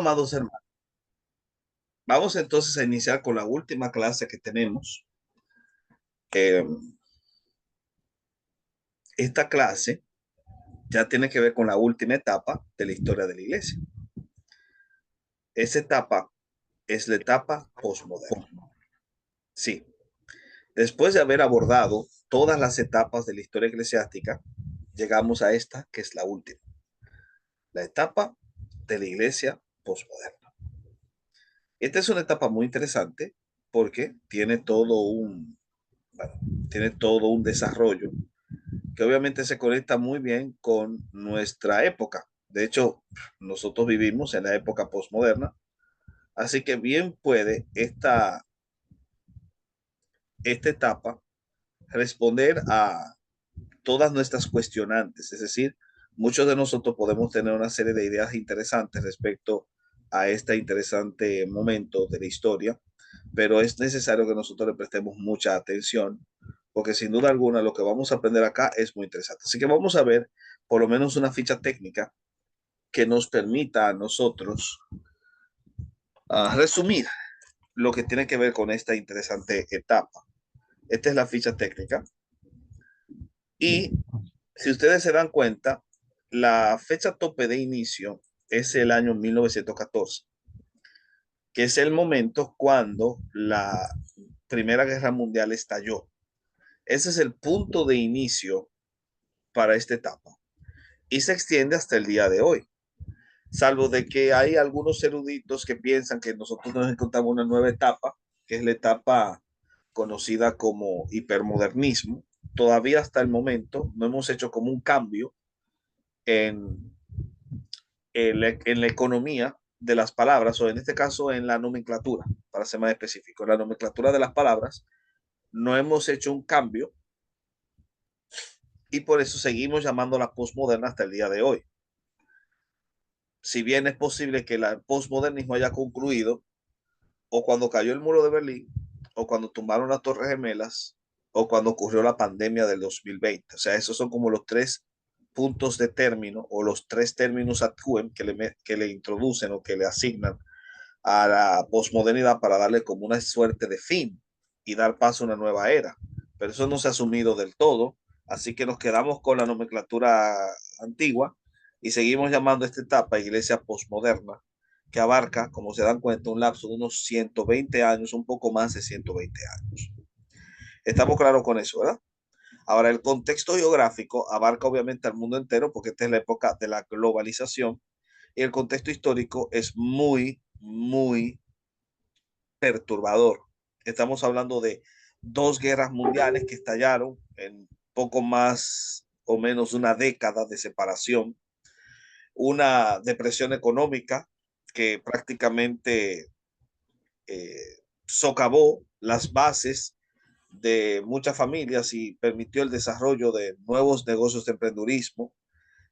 amados hermanos, vamos entonces a iniciar con la última clase que tenemos. Eh, esta clase ya tiene que ver con la última etapa de la historia de la iglesia. Esa etapa es la etapa posmoderna. Sí, después de haber abordado todas las etapas de la historia eclesiástica, llegamos a esta que es la última, la etapa de la iglesia posmoderna. Esta es una etapa muy interesante porque bueno, tiene todo un desarrollo que obviamente se conecta muy bien con nuestra época. De hecho, nosotros vivimos en la época postmoderna, así que bien puede esta etapa responder a todas nuestras cuestionantes. Es decir, muchos de nosotros podemos tener una serie de ideas interesantes respecto a este interesante momento de la historia, pero es necesario que nosotros le prestemos mucha atención, porque sin duda alguna lo que vamos a aprender acá es muy interesante. Así que vamos a ver por lo menos una ficha técnica que nos permita a nosotros resumir lo que tiene que ver con esta interesante etapa. Esta es la ficha técnica y si ustedes se dan cuenta, la fecha tope de inicio es el año 1914, que es el momento cuando la Primera Guerra Mundial estalló. Ese es el punto de inicio para esta etapa y se extiende hasta el día de hoy, salvo de que hay algunos eruditos que piensan que nosotros nos encontramos una nueva etapa, que es la etapa conocida como hipermodernismo. Todavía hasta el momento no hemos hecho como un cambio en, en la economía de las palabras, o en este caso en la nomenclatura, para ser más específico, en la nomenclatura de las palabras, no hemos hecho un cambio y por eso seguimos llamándola postmoderna hasta el día de hoy. Si bien es posible que el postmodernismo haya concluido o cuando cayó el muro de Berlín, o cuando tumbaron las Torres Gemelas, o cuando ocurrió la pandemia del 2020. O sea, esos son como los tres puntos de término o los tres términos ad quem que le introducen o que le asignan a la posmodernidad para darle como una suerte de fin y dar paso a una nueva era. Pero eso no se ha asumido del todo, así que nos quedamos con la nomenclatura antigua y seguimos llamando a esta etapa iglesia posmoderna, que abarca, como se dan cuenta, un lapso de unos 120 años, un poco más de 120 años. Estamos claros con eso, ¿verdad? Ahora, el contexto geográfico abarca obviamente al mundo entero porque esta es la época de la globalización y el contexto histórico es muy perturbador. Estamos hablando de dos guerras mundiales que estallaron en poco más o menos una década de separación, una depresión económica que prácticamente eh, socavó las bases de muchas familias y permitió el desarrollo de nuevos negocios de emprendurismo.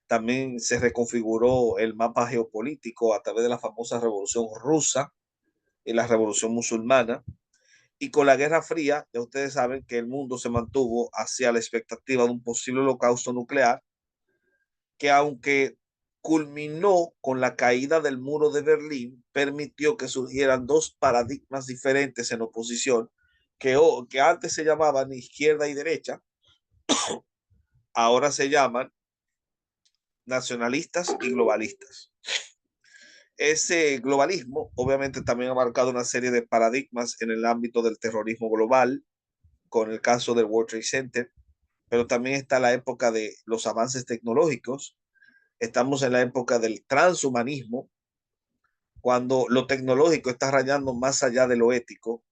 También se reconfiguró el mapa geopolítico a través de la famosa revolución rusa y la revolución musulmana. Y con la Guerra Fría, ya ustedes saben que el mundo se mantuvo hacia la expectativa de un posible holocausto nuclear, que aunque culminó con la caída del muro de Berlín, permitió que surgieran dos paradigmas diferentes en oposición, que antes se llamaban izquierda y derecha, ahora se llaman nacionalistas y globalistas. Ese globalismo obviamente también ha marcado una serie de paradigmas en el ámbito del terrorismo global, con el caso del World Trade Center, pero también está la época de los avances tecnológicos, estamos en la época del transhumanismo, cuando lo tecnológico está rayando más allá de lo ético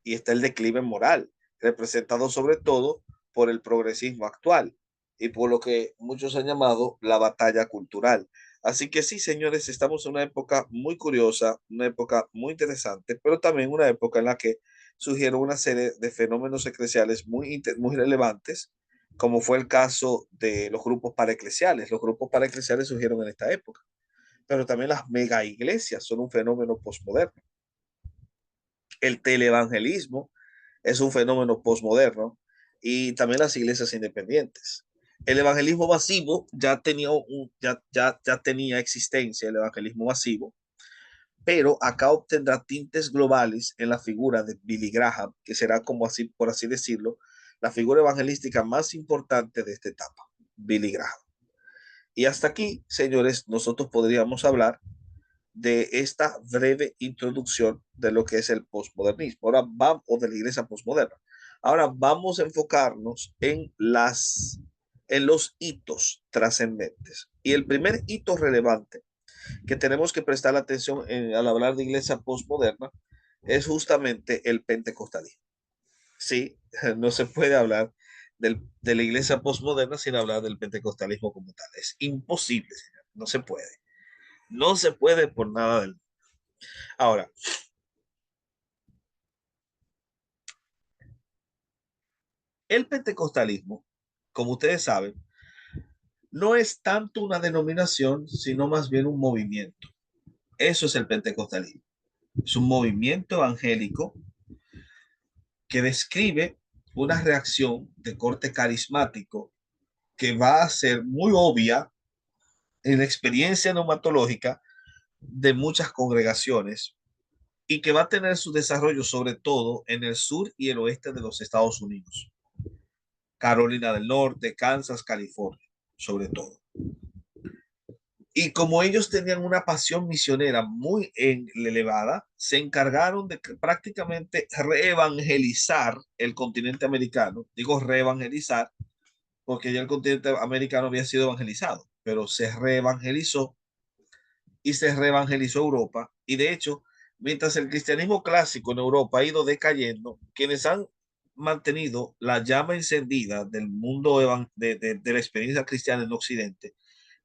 y está el declive moral, representado sobre todo por el progresismo actual y por lo que muchos han llamado la batalla cultural. Así que sí, señores, estamos en una época muy curiosa, una época muy interesante, pero también una época en la que surgieron una serie de fenómenos eclesiales muy relevantes, como fue el caso de los grupos paraeclesiales. Los grupos paraeclesiales surgieron en esta época, pero también las mega iglesias son un fenómeno postmoderno. El televangelismo es un fenómeno postmoderno y también las iglesias independientes. El evangelismo masivo ya tenía existencia, el evangelismo masivo, pero acá obtendrá tintes globales en la figura de Billy Graham, que será como así, por así decirlo, la figura evangelística más importante de esta etapa, Billy Graham. Y hasta aquí, señores, nosotros podríamos hablar de esta breve introducción de lo que es el posmodernismo. Ahora vamos, o de la iglesia posmoderna. Ahora vamos a enfocarnos en los hitos trascendentes. Y el primer hito relevante que tenemos que prestar atención al hablar de iglesia posmoderna es justamente el pentecostalismo. Sí, no se puede hablar de la iglesia posmoderna sin hablar del pentecostalismo como tal. Es imposible, señor. No se puede. No se puede por nada del mundo. Ahora, el pentecostalismo, como ustedes saben, no es tanto una denominación, sino más bien un movimiento. Eso es el pentecostalismo. Es un movimiento evangélico que describe una reacción de corte carismático que va a ser muy obvia en la experiencia neumatológica de muchas congregaciones y que va a tener su desarrollo sobre todo en el sur y el oeste de los Estados Unidos, Carolina del Norte, Kansas, California, sobre todo. Y como ellos tenían una pasión misionera muy elevada, se encargaron de prácticamente reevangelizar el continente americano. Digo reevangelizar porque ya el continente americano había sido evangelizado, pero se reevangelizó y se reevangelizó Europa. Y de hecho, mientras el cristianismo clásico en Europa ha ido decayendo, quienes han mantenido la llama encendida del mundo de la experiencia cristiana en Occidente,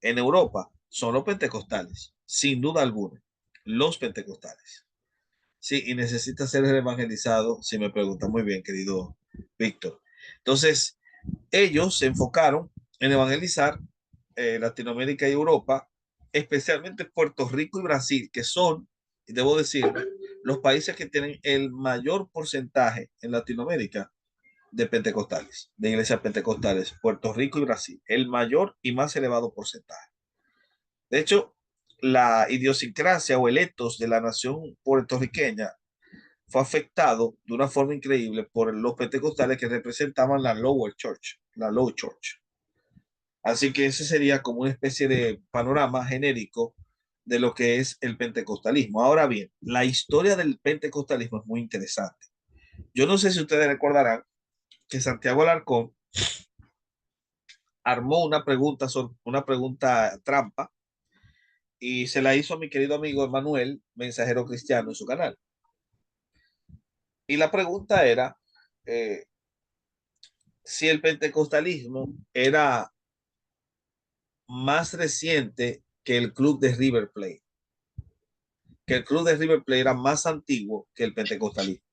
en Europa, son los pentecostales, sin duda alguna, los pentecostales. Sí, y necesita ser evangelizado, si me pregunta muy bien, querido Víctor. Entonces, ellos se enfocaron en evangelizar Latinoamérica y Europa, especialmente Puerto Rico y Brasil, que son, y debo decirlo, los países que tienen el mayor porcentaje en Latinoamérica de pentecostales, de iglesias pentecostales, Puerto Rico y Brasil, el mayor y más elevado porcentaje. De hecho, la idiosincrasia o el etos de la nación puertorriqueña fue afectado de una forma increíble por los pentecostales que representaban la lower church, la low church. Así que ese sería como una especie de panorama genérico de lo que es el pentecostalismo. Ahora bien, la historia del pentecostalismo es muy interesante. Yo no sé si ustedes recordarán que Santiago Alarcón armó una pregunta trampa y se la hizo a mi querido amigo Emanuel, mensajero cristiano, en su canal. Y la pregunta era si el pentecostalismo era más reciente que el club de River Plate, que el club de River Plate era más antiguo que el pentecostalismo.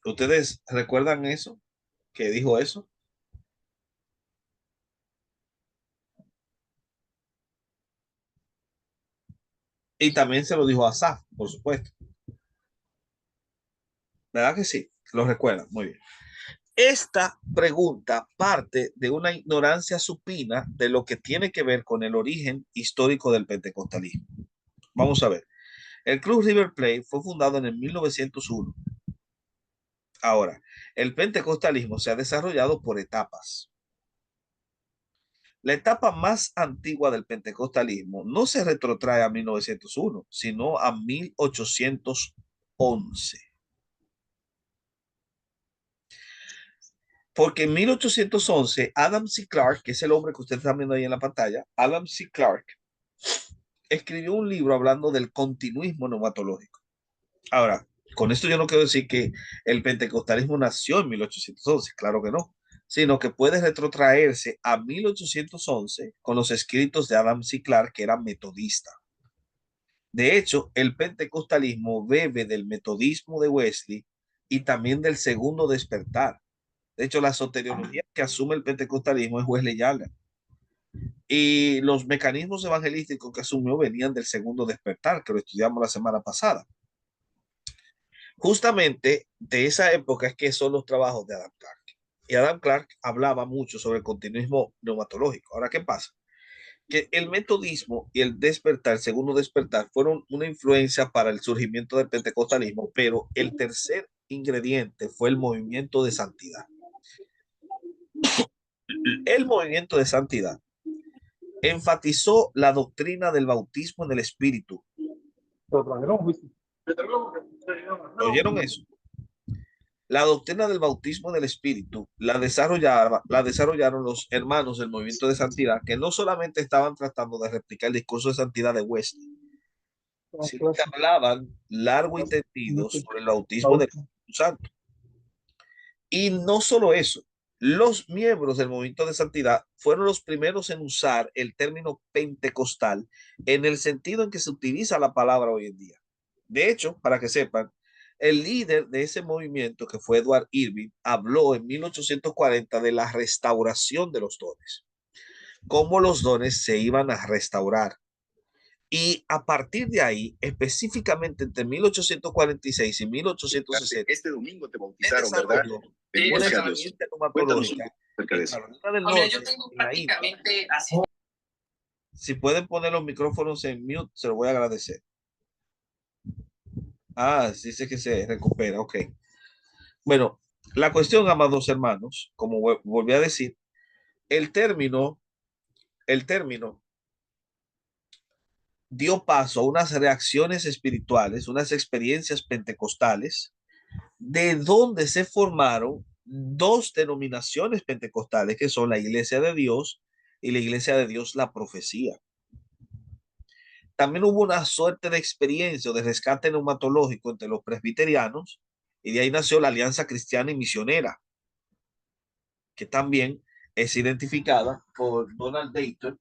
¿Ustedes recuerdan eso? ¿Que dijo eso? Y también se lo dijo a Asaf, por supuesto. ¿Verdad que sí? Lo recuerdan. Muy bien. Esta pregunta parte de una ignorancia supina de lo que tiene que ver con el origen histórico del pentecostalismo. Vamos a ver. El Club River Plate fue fundado en el 1901. Ahora, el pentecostalismo se ha desarrollado por etapas. La etapa más antigua del pentecostalismo no se retrotrae a 1901, sino a 1811. Porque en 1811, Adam C. Clarke, que es el hombre que usted está viendo ahí en la pantalla, Adam C. Clarke, escribió un libro hablando del continuismo neumatológico. Ahora, con esto yo no quiero decir que el pentecostalismo nació en 1811, claro que no, sino que puede retrotraerse a 1811 con los escritos de Adam C. Clarke, que era metodista. De hecho, el pentecostalismo bebe del metodismo de Wesley y también del segundo despertar. De hecho, la soteriología que asume el pentecostalismo es wesleyana. Y los mecanismos evangelísticos que asumió venían del segundo despertar, que lo estudiamos la semana pasada. Justamente de esa época es que son los trabajos de Adam Clarke. Y Adam Clarke hablaba mucho sobre el continuismo neumatológico. Ahora, ¿qué pasa? que el metodismo y el despertar, el segundo despertar, fueron una influencia para el surgimiento del pentecostalismo, pero el tercer ingrediente fue el movimiento de santidad. El movimiento de santidad enfatizó la doctrina del bautismo en el Espíritu. ¿Oyeron eso? La doctrina del bautismo en el Espíritu la desarrollaron los hermanos del movimiento de santidad, que no solamente estaban tratando de replicar el discurso de santidad de Wesley, sino que hablaban largo y tendido sobre el bautismo del Espíritu Santo. Y no solo eso, los miembros del movimiento de santidad fueron los primeros en usar el término pentecostal en el sentido en que se utiliza la palabra hoy en día. De hecho, para que sepan, el líder de ese movimiento, que fue Edward Irving, habló en 1840 de la restauración de los dones, cómo los dones se iban a restaurar. Y a partir de ahí, específicamente entre 1846 y 1860, este domingo te bautizaron, ¿verdad? Una experiencia numatológica en Carolina del Norte, yo tengo prácticamente así. Si pueden poner los micrófonos en mute, se lo voy a agradecer. Ah, dice que se recupera, ok. Bueno, la cuestión, amados hermanos, como volví a decir, el término dio paso a unas reacciones espirituales, unas experiencias pentecostales, de donde se formaron dos denominaciones pentecostales, que son la Iglesia de Dios y la Iglesia de Dios la Profecía. También hubo una suerte de experiencia o de rescate neumatológico entre los presbiterianos, y de ahí nació la Alianza Cristiana y Misionera, que también es identificada por Donald Dayton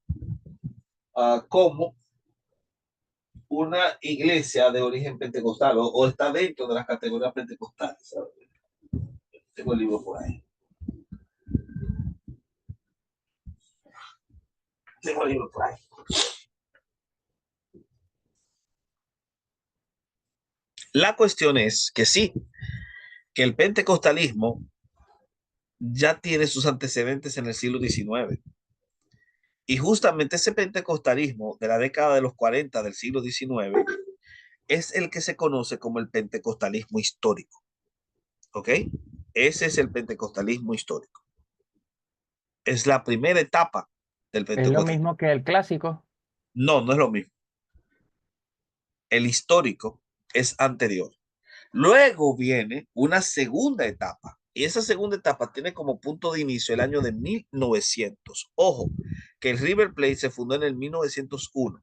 como una iglesia de origen pentecostal, o está dentro de las categorías pentecostales. ¿Sabes? Tengo el libro por ahí. Tengo el libro por ahí. La cuestión es que sí, que el pentecostalismo ya tiene sus antecedentes en el siglo XIX. Y justamente ese pentecostalismo de la década de los 40 del siglo XIX es el que se conoce como el pentecostalismo histórico. ¿Ok? Ese es el pentecostalismo histórico. Es la primera etapa del pentecostalismo. ¿Es lo mismo que el clásico? No, no es lo mismo. El histórico es anterior. Luego viene una segunda etapa. Y esa segunda etapa tiene como punto de inicio el año de 1900. Ojo, que el River Plate se fundó en el 1901.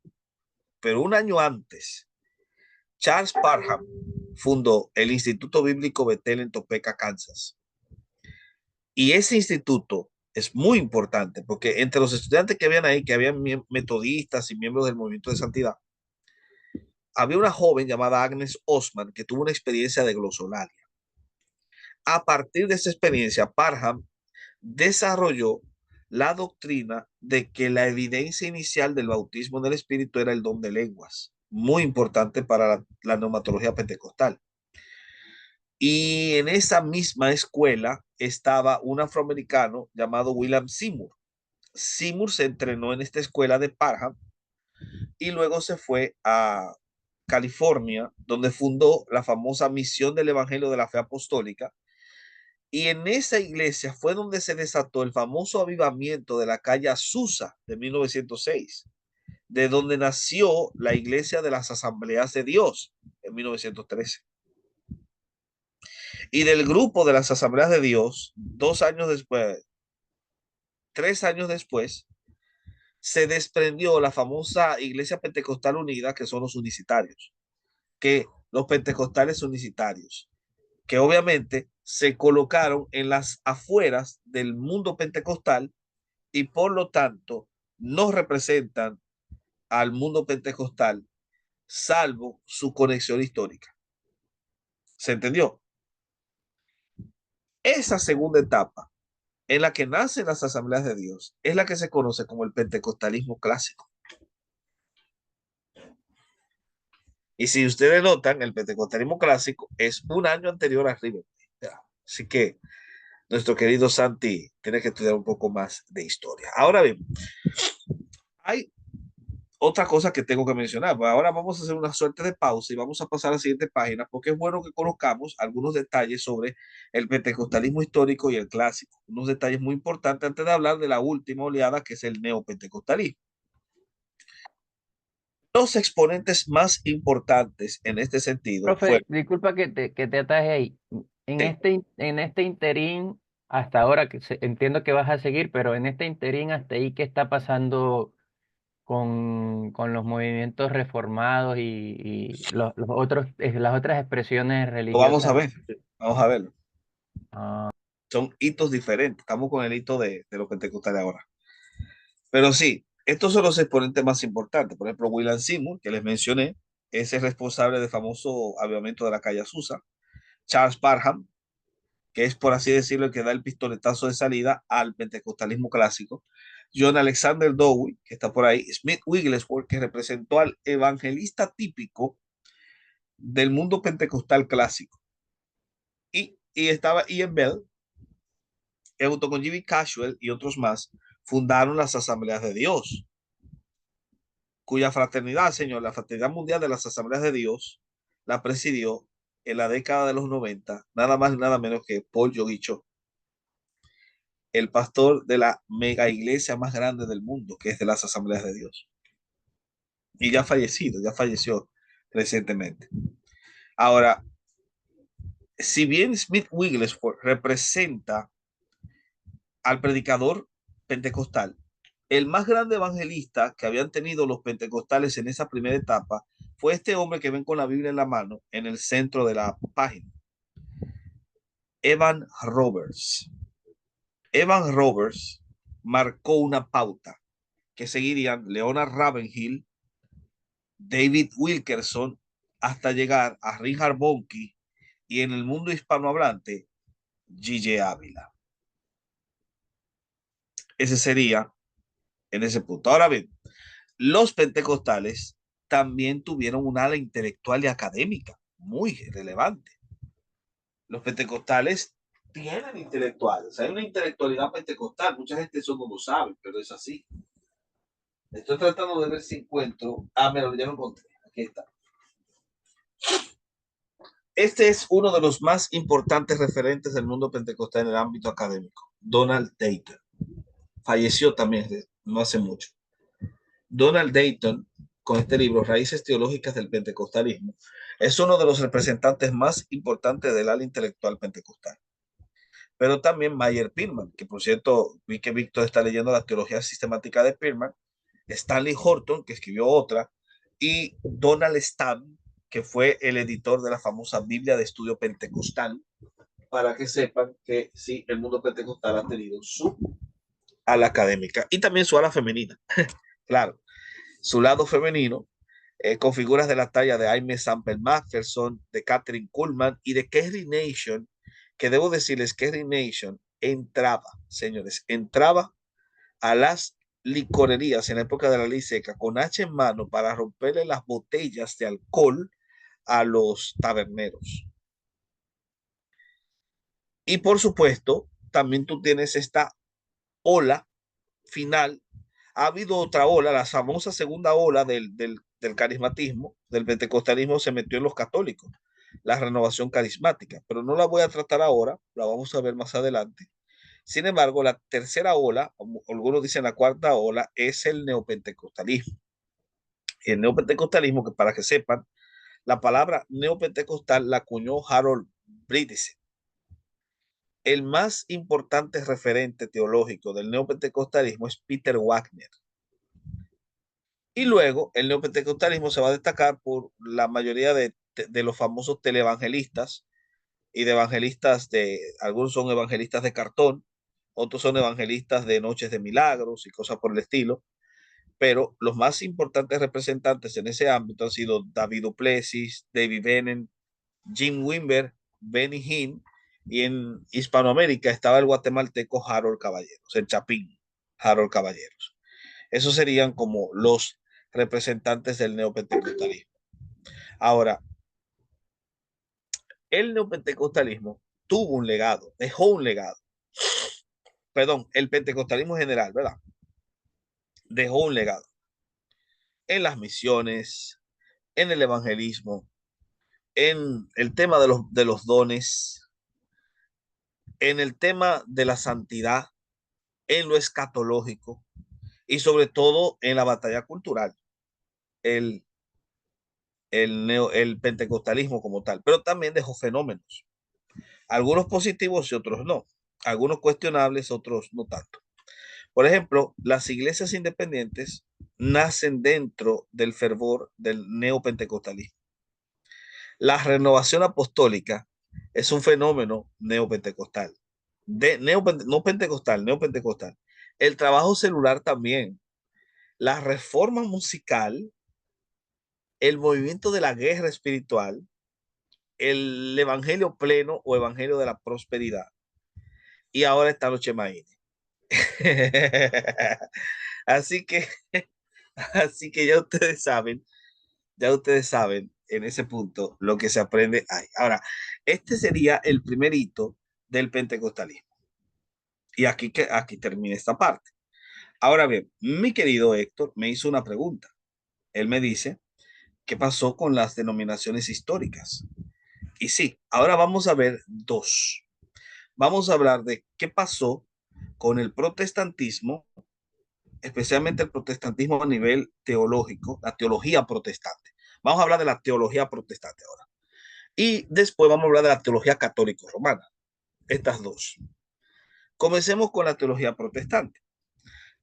Pero un año antes, Charles Parham fundó el Instituto Bíblico Bethel en Topeka, Kansas. Y ese instituto es muy importante porque entre los estudiantes que habían ahí, que habían metodistas y miembros del movimiento de santidad, había una joven llamada Agnes Osman que tuvo una experiencia de glosolalia. A partir de esa experiencia, Parham desarrolló la doctrina de que la evidencia inicial del bautismo del Espíritu era el don de lenguas, muy importante para la neumatología pentecostal. Y en esa misma escuela estaba un afroamericano llamado William Seymour. Seymour se entrenó en esta escuela de Parham y luego se fue a California, donde fundó la famosa Misión del Evangelio de la Fe Apostólica. Y en esa iglesia fue donde se desató el famoso avivamiento de la calle Azusa de 1906, de donde nació la Iglesia de las Asambleas de Dios en 1913. Y del grupo de las Asambleas de Dios, 2 años después, 3 años después, se desprendió la famosa Iglesia Pentecostal Unida, que son los unicitarios, que los pentecostales unicitarios, que obviamente se colocaron en las afueras del mundo pentecostal y por lo tanto no representan al mundo pentecostal, salvo su conexión histórica. ¿Se entendió? Esa segunda etapa en la que nacen las asambleas de Dios es la que se conoce como el pentecostalismo clásico. Y si ustedes notan, el pentecostalismo clásico es un año anterior a River. Así que nuestro querido Santi tiene que estudiar un poco más de historia. Ahora bien, hay otra cosa que tengo que mencionar, pues ahora vamos a hacer una suerte de pausa y vamos a pasar a la siguiente página porque es bueno que conozcamos algunos detalles sobre el pentecostalismo histórico y el clásico, unos detalles muy importantes antes de hablar de la última oleada que es el neopentecostalismo. Los exponentes más importantes en este sentido Profe, fueron, disculpa que te ataje ahí. sí, En este interín, hasta ahora entiendo que vas a seguir, pero en este interín hasta ahí, ¿qué está pasando con los movimientos reformados y los otros, las otras expresiones lo vamos a religiosas? ver, vamos a verlo. Ah, Son hitos diferentes, estamos con el hito de los pentecostales ahora. Pero sí, estos son los exponentes más importantes. Por ejemplo, William Seymour, que les mencioné, es el responsable del famoso avivamiento de la calle Azusa. Charles Parham, que es, por así decirlo, el que da el pistoletazo de salida al pentecostalismo clásico. John Alexander Dowie, que está por ahí. Smith Wigglesworth, que representó al evangelista típico del mundo pentecostal clásico. Y estaba Ian Bell, que junto con Jimmy Cashwell y otros más, fundaron las Asambleas de Dios, cuya fraternidad, señor, la Fraternidad Mundial de las Asambleas de Dios, la presidió en la década de los 90, nada más y nada menos que Paul Yoguicho, el pastor de la mega iglesia más grande del mundo, que es de las Asambleas de Dios. Y ya falleció recientemente. Ahora, si bien Smith Wigglesworth representa al predicador pentecostal, el más grande evangelista que habían tenido los pentecostales en esa primera etapa fue este hombre que ven con la Biblia en la mano en el centro de la página, Evan Roberts. Evan Roberts marcó una pauta que seguirían Leonard Ravenhill, David Wilkerson, hasta llegar a Richard Bonnke y en el mundo hispanohablante, G.J. Ávila. Ese sería en ese punto. Ahora bien, los pentecostales también tuvieron un ala intelectual y académica muy relevante. Los pentecostales tienen intelectuales, hay una intelectualidad pentecostal, mucha gente eso no lo sabe, pero es así. Estoy tratando de ver si encuentro. Ah, mira, ya lo encontré. Aquí está. Este es uno de los más importantes referentes del mundo pentecostal en el ámbito académico, Donald Dayton. Falleció también no hace mucho. Donald Dayton, con este libro, Raíces Teológicas del Pentecostalismo, es uno de los representantes más importantes del ala intelectual pentecostal. Pero también Mayer Pirman, que por cierto, vi que Víctor está leyendo la teología sistemática de Pirman, Stanley Horton, que escribió otra, y Donald Stam, que fue el editor de la famosa Biblia de Estudio Pentecostal, para que sepan que sí, el mundo pentecostal ha tenido su ala académica y también su ala femenina. Claro, su lado femenino, con figuras de la talla de Aimee Semple Mcpherson, de Catherine Kuhlman y de Kerry Nation, que debo decirles, Kerry Nation entraba, señores, entraba a las licorerías en la época de la ley seca con hacha en mano para romperle las botellas de alcohol a los taberneros. Y por supuesto, también tú tienes esta ola final. Ha habido otra ola, la famosa segunda ola del carismatismo, del pentecostalismo, se metió en los católicos, la renovación carismática, pero no la voy a tratar ahora, la vamos a ver más adelante. Sin embargo, la tercera ola, algunos dicen la cuarta ola, es el neopentecostalismo. Y el neopentecostalismo, que para que sepan, la palabra neopentecostal la acuñó Harold Bridges. El más importante referente teológico del neopentecostalismo es Peter Wagner. Y luego el neopentecostalismo se va a destacar por la mayoría de los famosos televangelistas y de evangelistas algunos son evangelistas de cartón, otros son evangelistas de noches de milagros y cosas por el estilo, pero los más importantes representantes en ese ámbito han sido David Duplessis, David Bennett, Jim Wimber, Benny Hinn, y en Hispanoamérica estaba el guatemalteco Harold Caballeros, el Chapín Harold Caballeros. Esos serían como los representantes del neopentecostalismo. Ahora, el neopentecostalismo tuvo un legado, dejó un legado. Perdón, el pentecostalismo en general, ¿verdad? Dejó un legado. en las misiones, en el evangelismo, en el tema de los dones, en el tema de la santidad, en lo escatológico y sobre todo en la batalla cultural, el, el pentecostalismo como tal, pero también dejó fenómenos, algunos positivos y otros no, algunos cuestionables, otros no tanto. Por ejemplo, las iglesias independientes nacen dentro del fervor del neopentecostalismo. La renovación apostólica es un fenómeno neopentecostal. No pentecostal, neopentecostal. El trabajo celular también. La reforma musical, el movimiento de la guerra espiritual, el evangelio pleno o evangelio de la prosperidad. Y ahora están los chemaínes. Así que, así que ya ustedes saben en ese punto lo que se aprende ahí. Ahora, este sería el primer hito del pentecostalismo. Y aquí termina esta parte. Ahora bien, mi querido Héctor me hizo una pregunta. Él me dice, ¿qué pasó con las denominaciones históricas? Y sí, ahora vamos a ver dos. Vamos a hablar de qué pasó con el protestantismo, especialmente el protestantismo a nivel teológico, la teología protestante. Vamos a hablar de la teología protestante ahora. Y después vamos a hablar de la teología católico-romana. Estas dos. Comencemos con la teología protestante.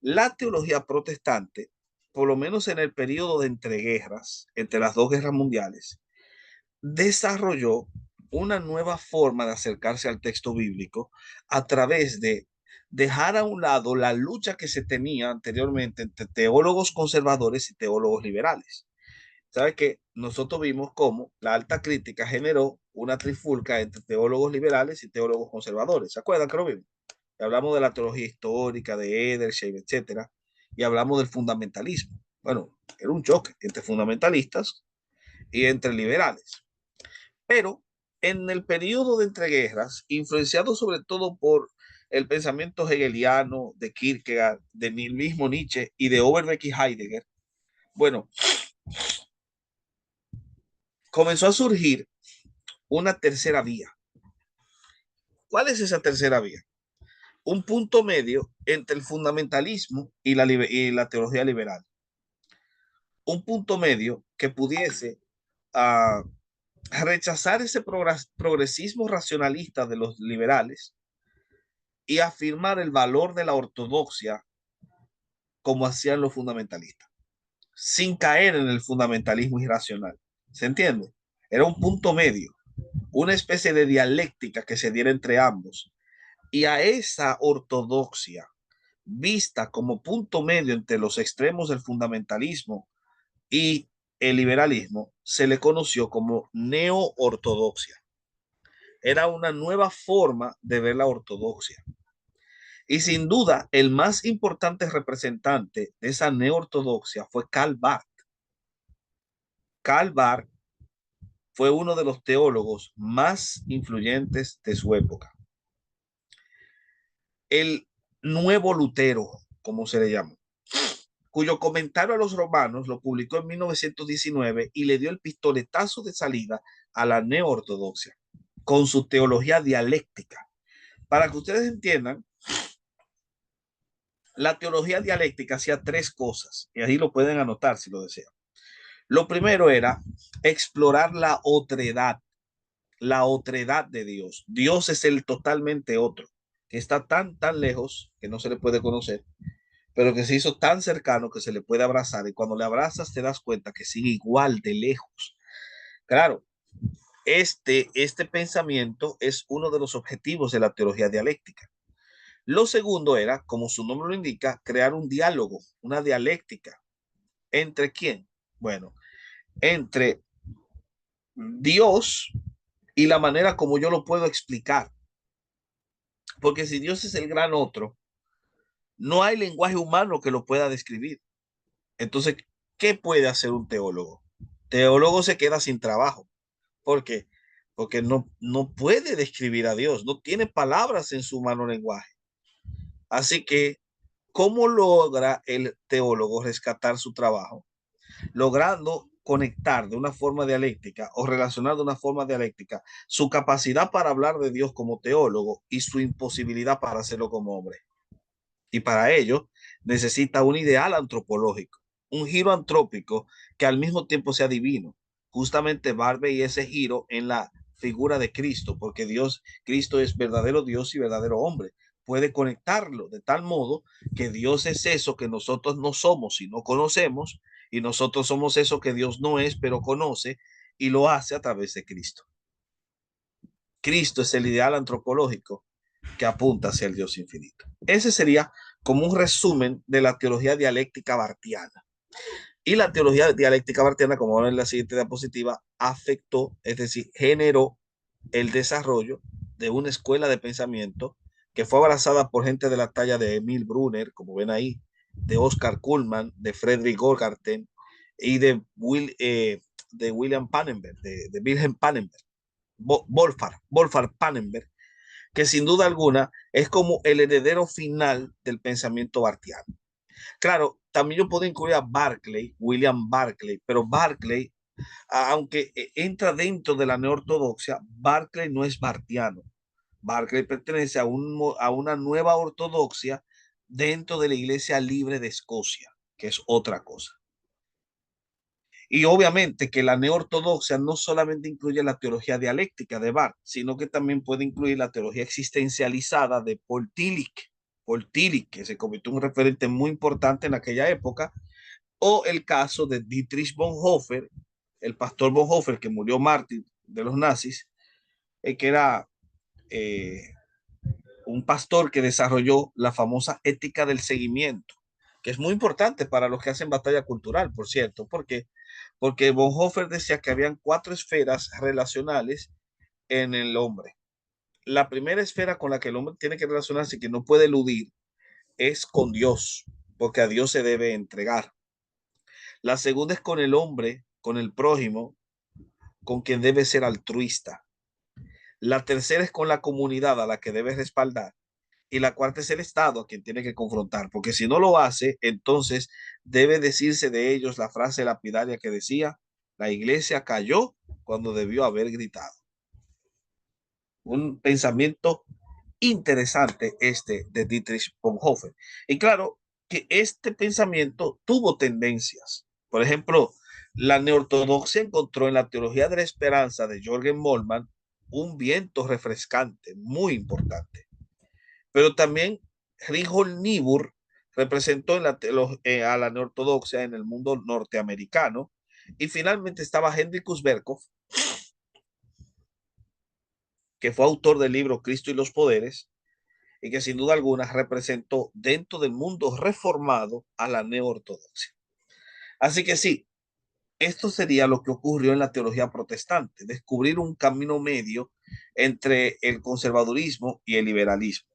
La teología protestante, por lo menos en el periodo de entreguerras, entre las dos guerras mundiales, desarrolló una nueva forma de acercarse al texto bíblico a través de dejar a un lado la lucha que se tenía anteriormente entre teólogos conservadores y teólogos liberales. ¿Sabe que nosotros vimos cómo la alta crítica generó una trifulca entre teólogos liberales y teólogos conservadores? ¿Se acuerdan que lo vimos? Hablamos de la teología histórica, de Edersheim, etcétera, y hablamos del fundamentalismo. Bueno, era un choque entre fundamentalistas y entre liberales. Pero en el periodo de entreguerras, influenciado sobre todo por el pensamiento hegeliano de Kierkegaard, de mismo Nietzsche y de Overbeck y Heidegger, bueno, comenzó a surgir una tercera vía. ¿Cuál es esa tercera vía? Un punto medio entre el fundamentalismo y la teología liberal. Un punto medio que pudiese rechazar ese progresismo racionalista de los liberales y afirmar el valor de la ortodoxia como hacían los fundamentalistas, sin caer en el fundamentalismo irracional. ¿Se entiende? Era un punto medio, una especie de dialéctica que se diera entre ambos. Y a esa ortodoxia, vista como punto medio entre los extremos del fundamentalismo y el liberalismo, se le conoció como neo-ortodoxia. Era una nueva forma de ver la ortodoxia. Y sin duda, el más importante representante de esa neo-ortodoxia fue Karl Barth. Karl Barth fue uno de los teólogos más influyentes de su época. El nuevo Lutero, como se le llama, cuyo comentario a los romanos lo publicó en 1919 y le dio el pistoletazo de salida a la neo-ortodoxia con su teología dialéctica. Para que ustedes entiendan, la teología dialéctica hacía tres cosas, y ahí lo pueden anotar si lo desean. Lo primero era explorar la otredad de Dios. Dios es el totalmente otro, que está tan lejos que no se le puede conocer, pero que se hizo tan cercano que se le puede abrazar, y cuando le abrazas te das cuenta que sigue igual de lejos. Claro, este pensamiento es uno de los objetivos de la teología dialéctica. Lo segundo era, como su nombre lo indica, crear un diálogo, una dialéctica. ¿Entre quién? Bueno, entre Dios y la manera como yo lo puedo explicar. Porque si Dios es el gran otro, no hay lenguaje humano que lo pueda describir. Entonces, ¿qué puede hacer un teólogo? Teólogo se queda sin trabajo. ¿Por qué? Porque no puede describir a Dios, no tiene palabras en su humano lenguaje. Así que, ¿cómo logra el teólogo rescatar su trabajo? logrando conectar de una forma dialéctica o relacionar de una forma dialéctica su capacidad para hablar de Dios como teólogo y su imposibilidad para hacerlo como hombre. Y para ello necesita un ideal antropológico, un giro antrópico que al mismo tiempo sea divino. Justamente Barbey ese giro en la figura de Cristo, porque Cristo es verdadero Dios y verdadero hombre. Puede conectarlo de tal modo que Dios es eso que nosotros no somos y no conocemos, y nosotros somos eso que Dios no es, pero conoce, y lo hace a través de Cristo. Cristo es el ideal antropológico que apunta hacia el Dios infinito. Ese sería como un resumen de la teología dialéctica bartiana. Y la teología dialéctica bartiana, como vemos en la siguiente diapositiva, afectó, es decir, generó el desarrollo de una escuela de pensamiento que fue abrazada por gente de la talla de Emil Brunner, como ven ahí, de Oscar Kuhlmann, de Friedrich Gogarten y de William Pannenberg, de Wilhelm Pannenberg, Wolfgang Pannenberg, que sin duda alguna es como el heredero final del pensamiento bartiano. Claro, también yo puedo incluir a Barclay, William Barclay, pero Barclay, aunque entra dentro de la neortodoxia, Barclay no es bartiano. Barclay pertenece a una nueva ortodoxia dentro de la Iglesia Libre de Escocia, que es otra cosa. Y obviamente que la neortodoxia no solamente incluye la teología dialéctica de Barth, sino que también puede incluir la teología existencializada de Paul Tillich. Paul Tillich, que se convirtió en un referente muy importante en aquella época, o el caso de Dietrich Bonhoeffer, el pastor Bonhoeffer que murió mártir de los nazis, que era un pastor que desarrolló la famosa ética del seguimiento, que es muy importante para los que hacen batalla cultural, por cierto, porque Bonhoeffer decía que habían 4 esferas relacionales en el hombre. La primera esfera con la que el hombre tiene que relacionarse, que no puede eludir, es con Dios, porque a Dios se debe entregar. La segunda es con el hombre, con el prójimo, con quien debe ser altruista. La tercera es con la comunidad a la que debe respaldar. Y la cuarta es el Estado a quien tiene que confrontar, porque si no lo hace, entonces debe decirse de ellos la frase lapidaria que decía, la iglesia cayó cuando debió haber gritado. Un pensamiento interesante este de Dietrich Bonhoeffer. Y claro que este pensamiento tuvo tendencias. Por ejemplo, la neortodoxia encontró en la teología de la esperanza de Jürgen Moltmann un viento refrescante muy importante. Pero también Reinhold Niebuhr representó a la neortodoxia en el mundo norteamericano. Y finalmente estaba Hendrikus Berkhof, que fue autor del libro Cristo y los Poderes, y que sin duda alguna representó dentro del mundo reformado a la neortodoxia. Así que sí, esto sería lo que ocurrió en la teología protestante, descubrir un camino medio entre el conservadurismo y el liberalismo.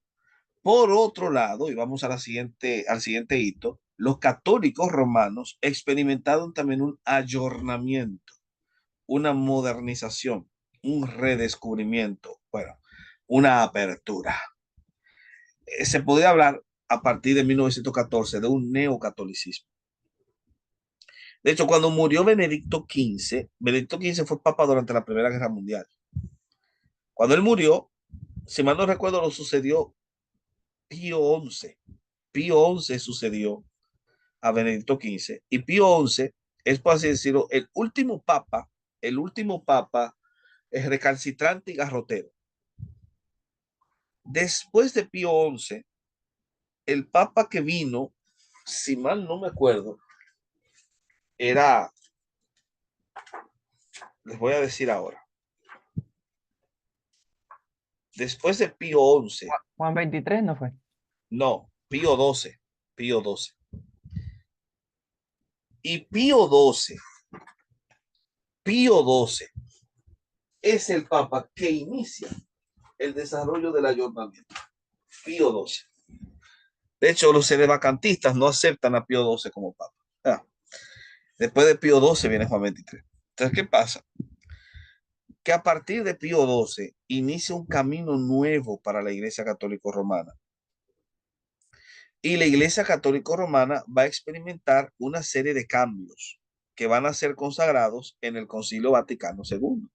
Por otro lado, y vamos a al siguiente hito, los católicos romanos experimentaron también un ayornamiento, una modernización, un redescubrimiento, bueno, una apertura. Se podría hablar a partir de 1914 de un neocatolicismo. De hecho, cuando murió Benedicto XV fue papa durante la Primera Guerra Mundial. Cuando él murió, si mal no recuerdo, lo sucedió Pío XI. Pío XI sucedió a Benedicto XV y Pío XI es, por así decirlo, el último papa es recalcitrante y garrotero. Después de Pío XI, el papa que vino, si mal no me acuerdo, era, les voy a decir ahora, después de Pío XI, Juan 23 no fue. no, Pío XII. Y Pío XII es el papa que inicia el desarrollo del ayornamiento. Pío XII. De hecho, los sedevacantistas no aceptan a Pío XII como papa. Después de Pío XII viene Juan 23. Entonces, ¿qué pasa? Que a partir de Pío XII inicia un camino nuevo para la Iglesia Católica Romana. Y la Iglesia Católica Romana va a experimentar una serie de cambios que van a ser consagrados en el Concilio Vaticano II.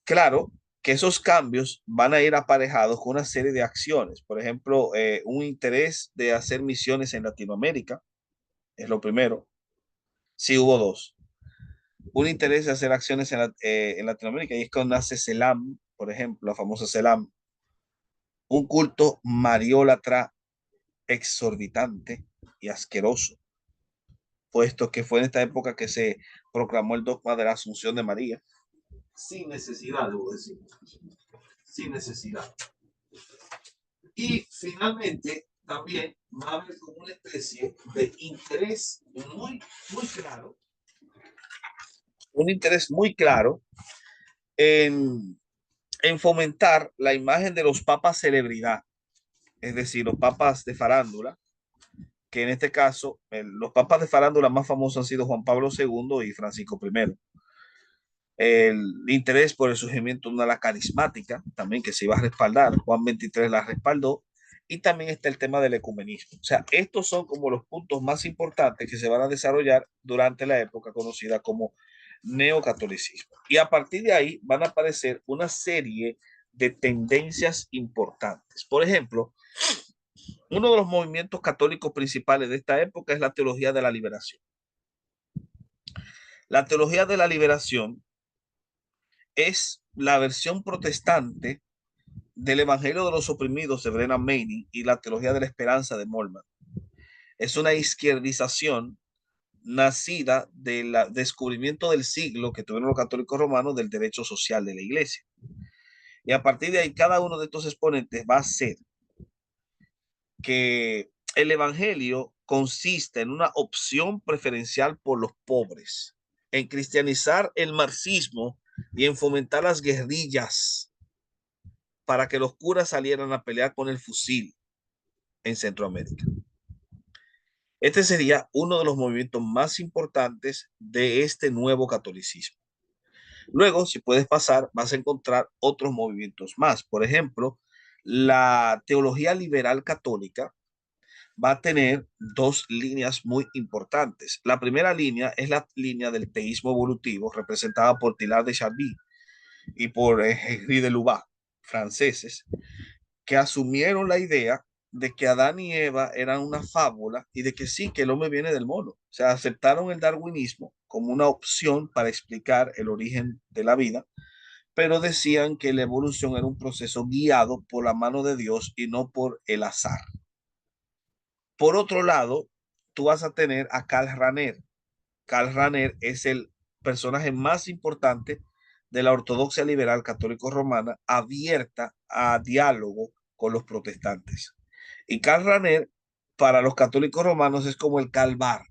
Claro que esos cambios van a ir aparejados con una serie de acciones. Por ejemplo, un interés de hacer misiones en Latinoamérica, es lo primero. Sí, hubo dos. Un interés de hacer acciones en Latinoamérica, y es cuando nace CELAM, por ejemplo, la famosa CELAM, un culto mariólatra exorbitante y asqueroso, puesto que fue en esta época que se proclamó el dogma de la Asunción de María, sin necesidad, debo decir, sin necesidad. Y finalmente, también va a haber como una especie de interés muy claro, un interés muy claro en fomentar la imagen de los papas celebridad, es decir, los papas de farándula, que en este caso, los papas de farándula más famosos han sido Juan Pablo II y Francisco I. El interés por el surgimiento de una ala carismática, también que se iba a respaldar, Juan XXIII la respaldó, y también está el tema del ecumenismo. O sea, estos son como los puntos más importantes que se van a desarrollar durante la época conocida como neocatolicismo. Y a partir de ahí van a aparecer una serie de tendencias importantes. Por ejemplo, uno de los movimientos católicos principales de esta época es la teología de la liberación. La teología de la liberación es la versión protestante del Evangelio de los Oprimidos de Brennan Manning y la teología de la esperanza de Moltmann. Es una izquierdización nacida del descubrimiento del siglo que tuvieron los católicos romanos del derecho social de la iglesia. Y a partir de ahí, cada uno de estos exponentes va a hacer que el Evangelio consiste en una opción preferencial por los pobres, en cristianizar el marxismo y en fomentar las guerrillas para que los curas salieran a pelear con el fusil en Centroamérica. Este sería uno de los movimientos más importantes de este nuevo catolicismo. Luego, si puedes pasar, vas a encontrar otros movimientos más. Por ejemplo, la teología liberal católica va a tener dos líneas muy importantes. La primera línea es la línea del teísmo evolutivo, representada por Teilhard de Chardin y por Henri de Lubac, franceses, que asumieron la idea de que Adán y Eva eran una fábula y de que sí, que el hombre viene del mono. O sea, aceptaron el darwinismo como una opción para explicar el origen de la vida, pero decían que la evolución era un proceso guiado por la mano de Dios y no por el azar. Por otro lado, tú vas a tener a Karl Rahner. Karl Rahner es el personaje más importante de la ortodoxia liberal católico romana, abierta a diálogo con los protestantes. Y Karl Rahner para los católicos romanos es como el Karl Barth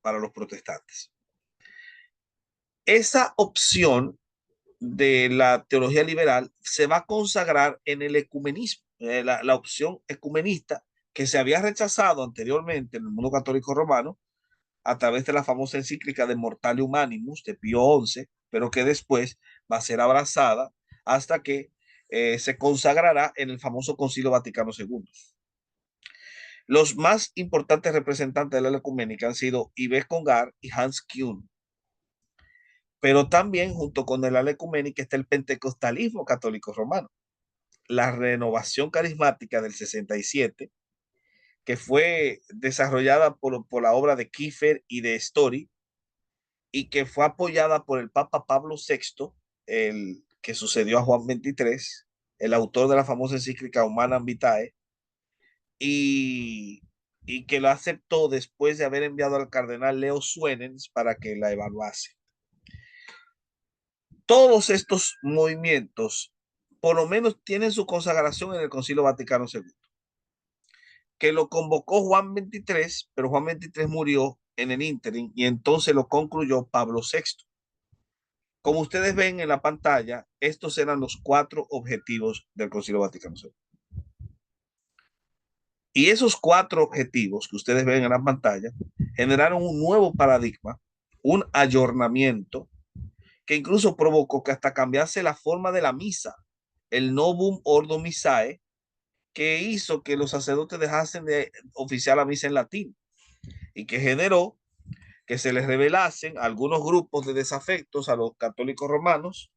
para los protestantes. Esa opción de la teología liberal se va a consagrar en el ecumenismo, la opción ecumenista que se había rechazado anteriormente en el mundo católico romano a través de la famosa encíclica de Mortale Humanimus de Pío XI, pero que después va a ser abrazada hasta que se consagrará en el famoso Concilio Vaticano II. Los más importantes representantes de la ecuménica han sido Yves Congar y Hans Kuhn. Pero también junto con el ala ecuménica está el pentecostalismo católico romano, la renovación carismática del 67, que fue desarrollada por la obra de Kiefer y de Story, y que fue apoyada por el Papa Pablo VI, el que sucedió a Juan XXIII, el autor de la famosa encíclica Humanam Vitae, y que lo aceptó después de haber enviado al cardenal Leo Suenens para que la evaluase. Todos estos movimientos, por lo menos, tienen su consagración en el Concilio Vaticano II, que lo convocó Juan XXIII, pero Juan XXIII murió en el ínterin y entonces lo concluyó Pablo VI. Como ustedes ven en la pantalla, estos eran los 4 objetivos del Concilio Vaticano II. Y esos 4 objetivos que ustedes ven en la pantalla generaron un nuevo paradigma, un ayornamiento, que incluso provocó que hasta cambiase la forma de la misa, el Novum Ordo Missae, que hizo que los sacerdotes dejasen de oficiar la misa en latín y que generó que se les revelasen algunos grupos de desafectos a los católicos romanos,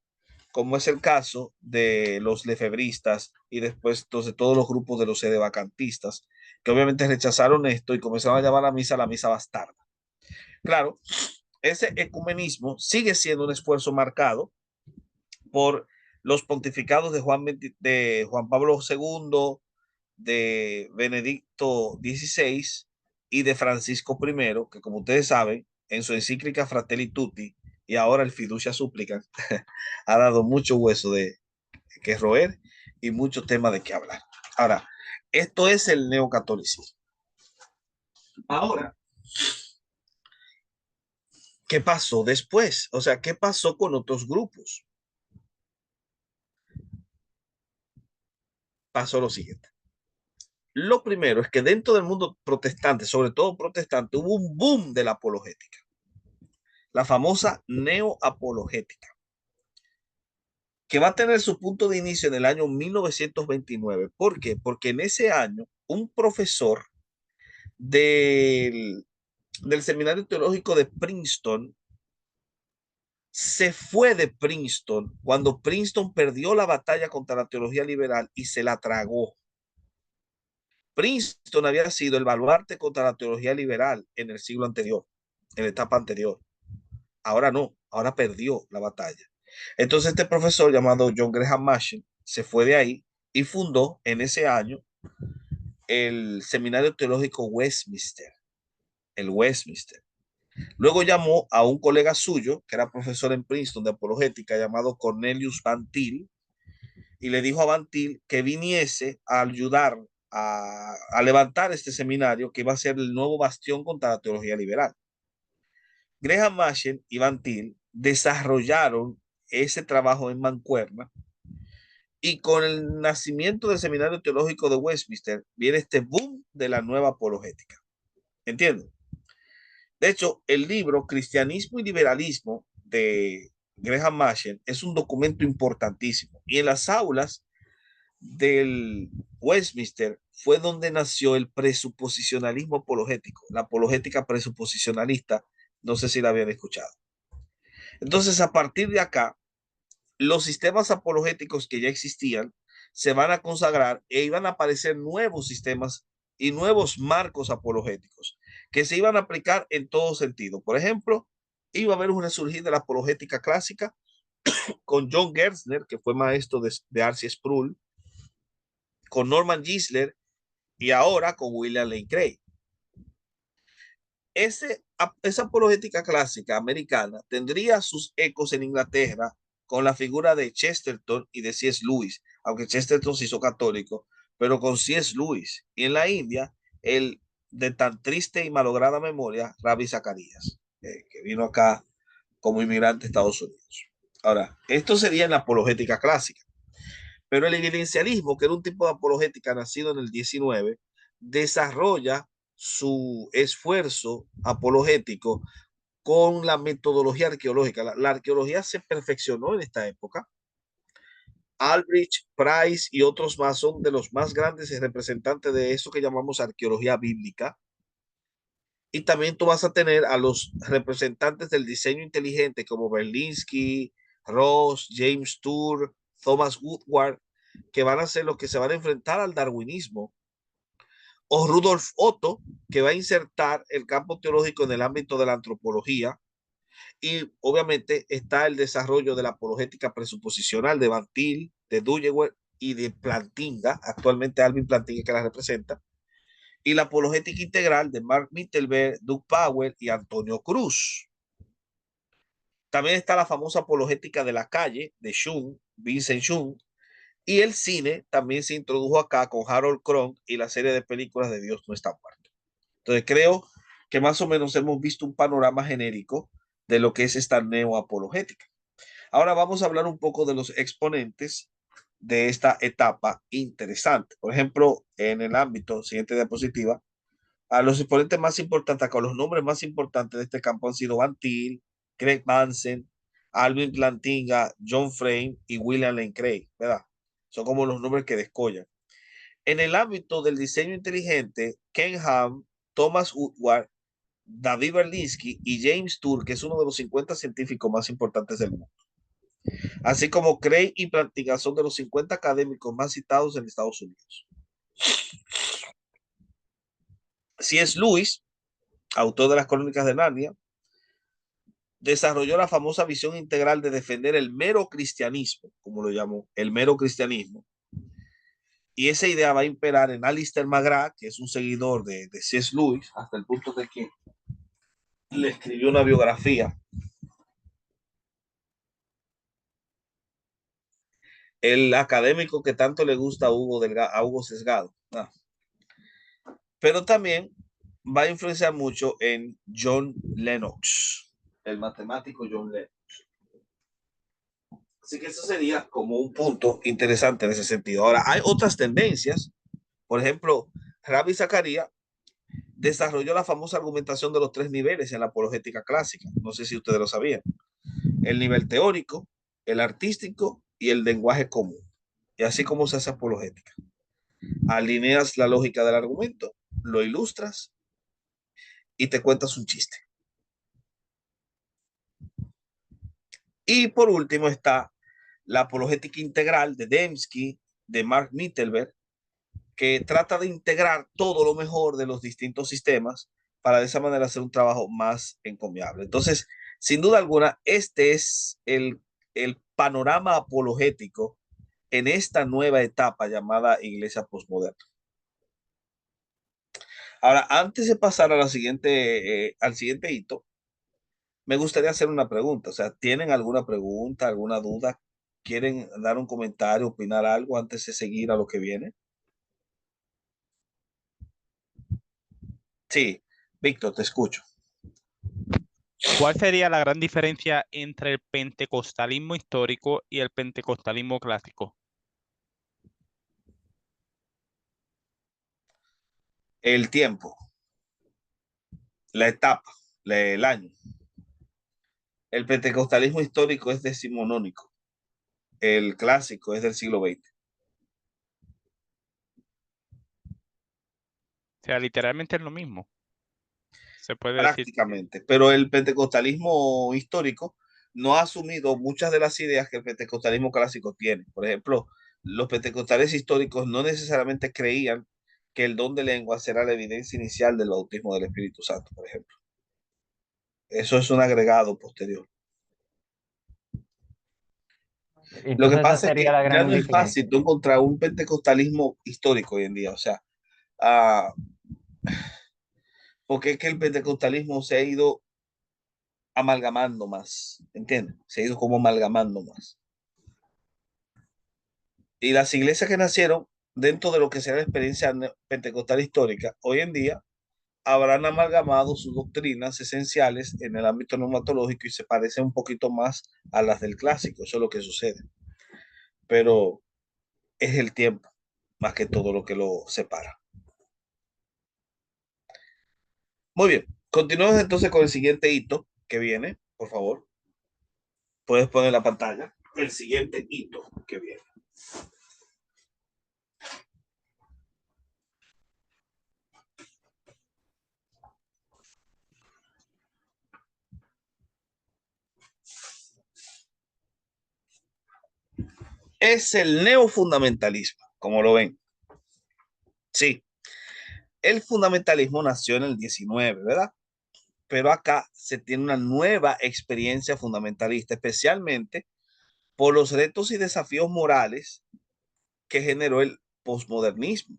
como es el caso de los lefebristas y después entonces todos los grupos de los sedevacantistas, que obviamente rechazaron esto y comenzaron a llamar a la misa bastarda. Claro, ese ecumenismo sigue siendo un esfuerzo marcado por los pontificados de Juan Pablo II, de Benedicto XVI y de Francisco I, que como ustedes saben, en su encíclica Fratelli Tutti y ahora el Fiducia Súplica, ha dado mucho hueso de que roer y mucho tema de qué hablar. Ahora, esto es el neocatolicismo. Ahora, ¿qué pasó después? O sea, ¿qué pasó con otros grupos? Pasó lo siguiente. Lo primero es que dentro del mundo protestante, sobre todo protestante, hubo un boom de la apologética, la famosa neoapologética, que va a tener su punto de inicio en el año 1929. ¿Por qué? Porque en ese año un profesor del Seminario Teológico de Princeton se fue de Princeton cuando Princeton perdió la batalla contra la teología liberal y se la tragó. Princeton había sido el baluarte contra la teología liberal en el siglo anterior, en la etapa anterior. Ahora no, ahora perdió la batalla. Entonces este profesor llamado John Graham Machen se fue de ahí y fundó en ese año el Seminario Teológico Westminster, el Westminster. Luego llamó a un colega suyo, que era profesor en Princeton de apologética, llamado Cornelius Van Til, y le dijo a Van Til que viniese a ayudar a levantar este seminario que iba a ser el nuevo bastión contra la teología liberal. Graham Machen y Van Til desarrollaron ese trabajo en mancuerna y con el nacimiento del Seminario Teológico de Westminster viene este boom de la nueva apologética. ¿Entienden? De hecho, el libro Cristianismo y Liberalismo de Graham Machen es un documento importantísimo y en las aulas del Westminster fue donde nació el presuposicionalismo apologético, la apologética presuposicionalista, no sé si la habían escuchado. Entonces, a partir de acá, los sistemas apologéticos que ya existían se van a consagrar e iban a aparecer nuevos sistemas y nuevos marcos apologéticos que se iban a aplicar en todo sentido. Por ejemplo, iba a haber un resurgir de la apologética clásica con John Gerstner, que fue maestro de R.C. Sproul, con Norman Geisler y ahora con William Lane Craig. Esa apologética clásica americana tendría sus ecos en Inglaterra con la figura de Chesterton y de C.S. Lewis, aunque Chesterton se hizo católico, pero con C.S. Lewis. Y en la India, el de tan triste y malograda memoria, Ravi Zacharias, que vino acá como inmigrante a Estados Unidos. Ahora, esto sería en la apologética clásica, pero el evidencialismo, que era un tipo de apologética nacido en el 19, desarrolla su esfuerzo apologético con la metodología arqueológica. La arqueología se perfeccionó en esta época. Aldrich, Price y otros más son de los más grandes representantes de eso que llamamos arqueología bíblica. Y también tú vas a tener a los representantes del diseño inteligente como Berlinski, Ross, James Tour, Thomas Woodward, que van a ser los que se van a enfrentar al darwinismo, o Rudolf Otto, que va a insertar el campo teológico en el ámbito de la antropología. Y obviamente está el desarrollo de la apologética presuposicional de Van Til, de Dewey y de Plantinga, actualmente Alvin Plantinga que la representa, y la apologética integral de Mark Mittelberg, Doug Powell y Antonio Cruz. También está la famosa apologética de la calle de Shum, Vincent Shum, y el cine también se introdujo acá con Harold Kronk y la serie de películas de Dios no está muerto. Entonces creo que más o menos hemos visto un panorama genérico de lo que es esta neoapologética. Ahora vamos a hablar un poco de los exponentes de esta etapa interesante. Por ejemplo, en el ámbito, siguiente diapositiva, a los exponentes más importantes, con los nombres más importantes de este campo han sido Van Til, Craig Manson, Alvin Plantinga, John Frame y William Lane Craig, ¿verdad? Son como los nombres que descollan. En el ámbito del diseño inteligente, Ken Ham, Thomas Woodward David Berlinski y James Tour, que es uno de los 50 científicos más importantes del mundo. Así como Craig y Plantinga son de los 50 académicos más citados en Estados Unidos. C.S. Lewis, autor de las Crónicas de Narnia, desarrolló la famosa visión integral de defender el mero cristianismo, como lo llamó, el mero cristianismo. Y esa idea va a imperar en Alistair McGrath, que es un seguidor de C.S. Lewis, hasta el punto de que le escribió una biografía. El académico que tanto le gusta a Hugo Sesgado. Pero también va a influenciar mucho en John Lennox, el matemático John Lennox. Así que eso sería como un punto interesante en ese sentido. Ahora, hay otras tendencias. Por ejemplo, Ravi Zacharias desarrolló la famosa argumentación de los 3 niveles en la apologética clásica. No sé si ustedes lo sabían. El nivel teórico, el artístico y el lenguaje común. Y así como se hace apologética. Alineas la lógica del argumento, lo ilustras y te cuentas un chiste. Y por último está la apologética integral de Dembski, de Mark Mittelberg, que trata de integrar todo lo mejor de los distintos sistemas para de esa manera hacer un trabajo más encomiable. Entonces, sin duda alguna, este es el panorama apologético en esta nueva etapa llamada Iglesia Postmoderna. Ahora, antes de pasar a al siguiente hito, me gustaría hacer una pregunta. O sea, ¿tienen alguna pregunta, alguna duda? ¿Quieren dar un comentario, opinar algo antes de seguir a lo que viene? Sí, Víctor, te escucho. ¿Cuál sería la gran diferencia entre el pentecostalismo histórico y el pentecostalismo clásico? El tiempo, la etapa, el año. El pentecostalismo histórico es decimonónico. El clásico es del siglo XX. O sea, literalmente es lo mismo. Se puede decir. Prácticamente. Pero el pentecostalismo histórico no ha asumido muchas de las ideas que el pentecostalismo clásico tiene. Por ejemplo, los pentecostales históricos no necesariamente creían que el don de lengua será la evidencia inicial del bautismo del Espíritu Santo, por ejemplo. Eso es un agregado posterior. Lo que Entonces esa pasa es sería que la ya gran no es diferencia. fácil tú encontrar un pentecostalismo histórico hoy en día. O sea, porque es que el pentecostalismo se ha ido amalgamando más, ¿entiendes? Se ha ido como amalgamando más. Y las iglesias que nacieron dentro de lo que será la experiencia pentecostal histórica, hoy en día habrán amalgamado sus doctrinas esenciales en el ámbito neumatológico y se parecen un poquito más a las del clásico. Eso es lo que sucede. Pero es el tiempo, más que todo lo que lo separa. Muy bien, continuamos entonces con el siguiente hito que viene, por favor. Puedes poner en la pantalla el siguiente hito que viene. Es el neofundamentalismo, como lo ven. Sí, el fundamentalismo nació en el 19, ¿verdad? Pero acá se tiene una nueva experiencia fundamentalista, especialmente por los retos y desafíos morales que generó el posmodernismo.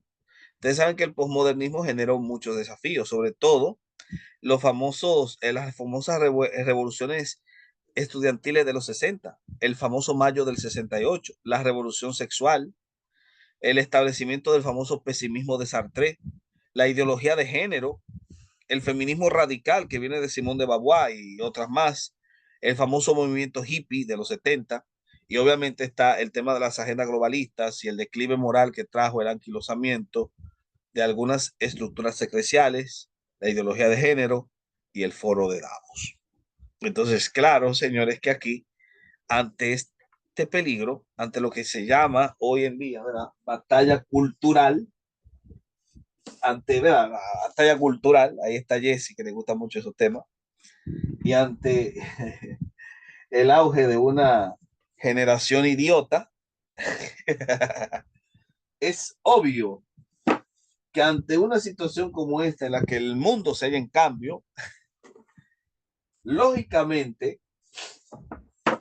Ustedes saben que el posmodernismo generó muchos desafíos, sobre todo las famosas revoluciones estudiantiles de los 60, el famoso mayo del 68, la revolución sexual, el establecimiento del famoso pesimismo de Sartre, la ideología de género, el feminismo radical que viene de Simone de Beauvoir y otras más, el famoso movimiento hippie de los 70, y obviamente está el tema de las agendas globalistas y el declive moral que trajo el anquilosamiento de algunas estructuras eclesiales, la ideología de género y el foro de Davos. Entonces, claro, señores, que aquí, ante este peligro, ante lo que se llama hoy en día, ¿verdad?, batalla cultural, ante la batalla cultural, ahí está Jesse, que le gusta mucho esos temas, y ante el auge de una generación idiota, es obvio que ante una situación como esta, en la que el mundo se halla en cambio, lógicamente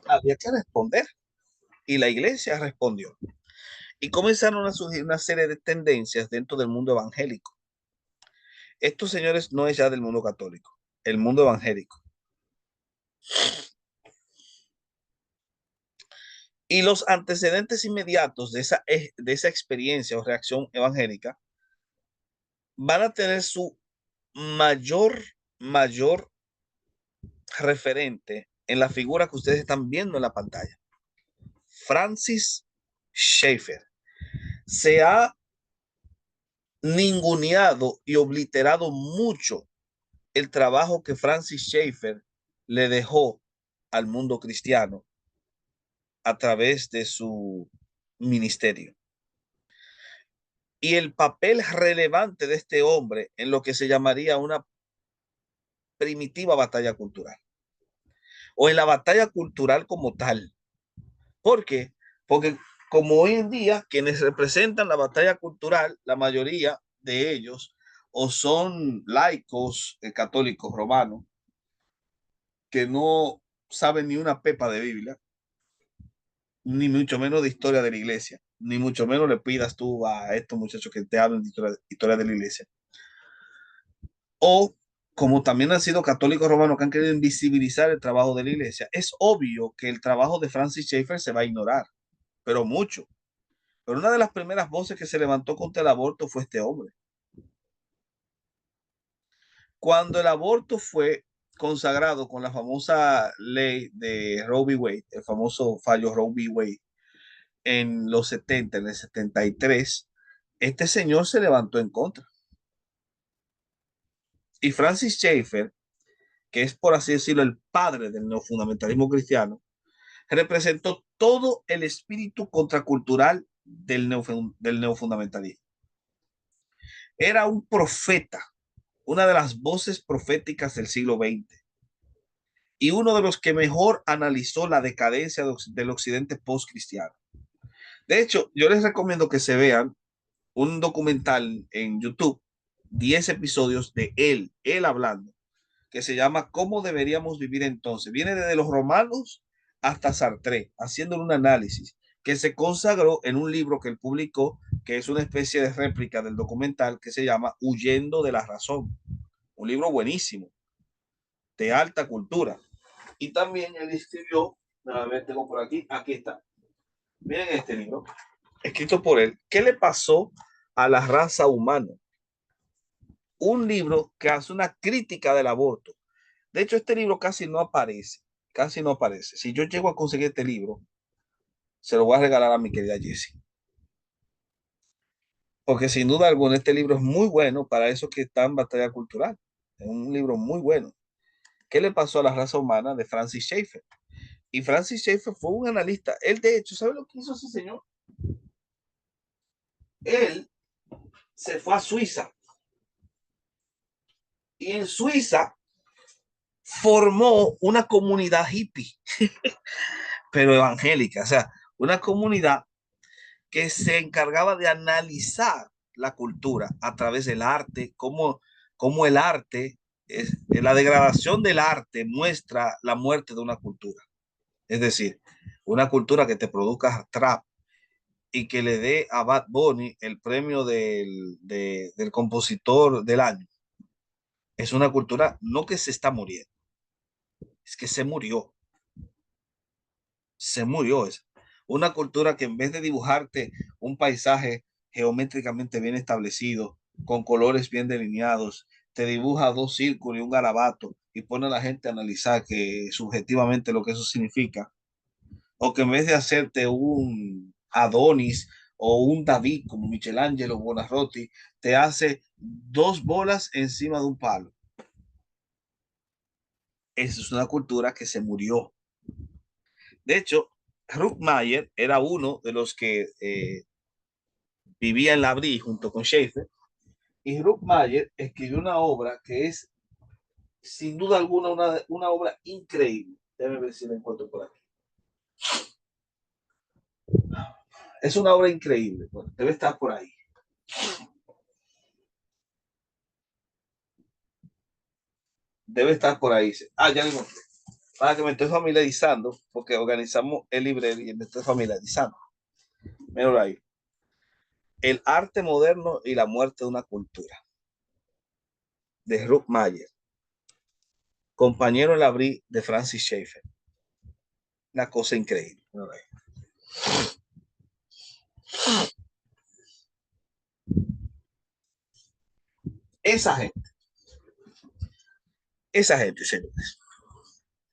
había que responder. Y la iglesia respondió. Y comenzaron a surgir una serie de tendencias dentro del mundo evangélico. Estos señores no es ya del mundo católico, el mundo evangélico. Y los antecedentes inmediatos de esa experiencia o reacción evangélica van a tener su mayor referente en la figura que ustedes están viendo en la pantalla. Francis Schaeffer. Se ha ninguneado y obliterado mucho el trabajo que Francis Schaeffer le dejó al mundo cristiano a través de su ministerio. Y el papel relevante de este hombre en lo que se llamaría una primitiva batalla cultural o en la batalla cultural como tal. ¿Por qué? Porque como hoy en día quienes representan la batalla cultural, la mayoría de ellos o son laicos católicos romanos que no saben ni una pepa de Biblia, ni mucho menos de historia de la iglesia, ni mucho menos le pidas tú a estos muchachos que te hablen de historia de la iglesia. O como también han sido católicos romanos que han querido invisibilizar el trabajo de la iglesia, es obvio que el trabajo de Francis Schaeffer se va a ignorar, pero mucho. Pero una de las primeras voces que se levantó contra el aborto fue este hombre. Cuando el aborto fue consagrado con la famosa ley de Roe v. Wade, el famoso fallo Roe v. Wade, en los 70, en el 73, este señor se levantó en contra. Y Francis Schaeffer, que es por así decirlo el padre del neofundamentalismo cristiano, representó todo el espíritu contracultural del neofundamentalismo. Era un profeta, una de las voces proféticas del siglo XX y uno de los que mejor analizó la decadencia del occidente post-cristiano. De hecho, yo les recomiendo que se vean un documental en YouTube, 10 episodios de él hablando, que se llama ¿Cómo deberíamos vivir entonces? Viene desde los romanos hasta Sartre, haciendo un análisis que se consagró en un libro que él publicó, que es una especie de réplica del documental que se llama Huyendo de la razón. Un libro buenísimo, de alta cultura. Y también él escribió, a ver, tengo por aquí está. Miren este libro, escrito por él. ¿Qué le pasó a la raza humana? Un libro que hace una crítica del aborto. De hecho, este libro casi no aparece, casi no aparece. Si yo llego a conseguir este libro, se lo voy a regalar a mi querida Jessie. Porque sin duda alguna este libro es muy bueno para esos que están en batalla cultural. Es un libro muy bueno. ¿Qué le pasó a la raza humana? De Francis Schaeffer. Y Francis Schaeffer fue un analista. Él, de hecho, ¿sabe lo que hizo ese señor? Él se fue a Suiza. Y en Suiza formó una comunidad hippie, pero evangélica. O sea, una comunidad que se encargaba de analizar la cultura a través del arte, cómo el arte, la degradación del arte muestra la muerte de una cultura. Es decir, una cultura que te produzca trap y que le dé a Bad Bunny el premio del compositor del año. Es una cultura no que se está muriendo, es que se murió. Se murió. Es una cultura que en vez de dibujarte un paisaje geométricamente bien establecido, con colores bien delineados, te dibuja dos círculos y un garabato y pone a la gente a analizar que subjetivamente lo que eso significa. O que en vez de hacerte un Adonis o un David como Michelangelo Buonarroti, te hace dos bolas encima de un palo. Esa es una cultura que se murió. De hecho, Ruckmayer era uno de los que vivía en la Brie junto con Schaeffer Y Ruth Mayer escribió una obra que es, sin duda alguna, una obra increíble. Déjame ver si la encuentro por aquí. Es una obra increíble. Bueno, debe estar por ahí. Debe estar por ahí. Ah, ya lo encontré. Para que me estoy familiarizando, porque organizamos el librero y me estoy familiarizando. Míralo ahí. El arte moderno y la muerte de una cultura. De Ruth Mayer. Compañero en la Brie de Francis Schaeffer. Una cosa increíble. Míralo ahí. Esa gente, señores,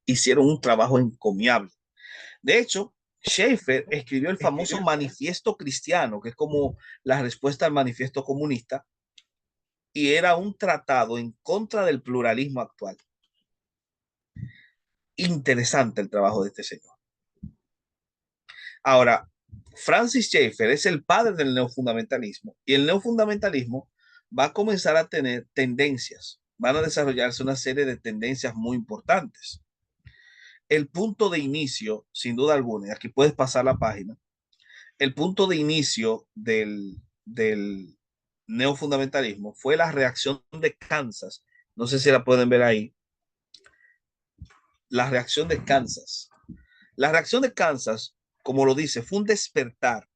hicieron un trabajo encomiable. De hecho, Schaeffer escribió el famoso Manifiesto Cristiano, que es como la respuesta al Manifiesto Comunista, y era un tratado en contra del pluralismo actual. Interesante el trabajo de este señor. Ahora, Francis Schaeffer es el padre del neofundamentalismo, y el neofundamentalismo va a comenzar a tener tendencias, van a desarrollarse una serie de tendencias muy importantes. El punto de inicio, sin duda alguna, y aquí puedes pasar la página, el punto de inicio del neofundamentalismo fue la reacción de Kansas. No sé si la pueden ver ahí. La reacción de Kansas. La reacción de Kansas, como lo dice, fue un despertar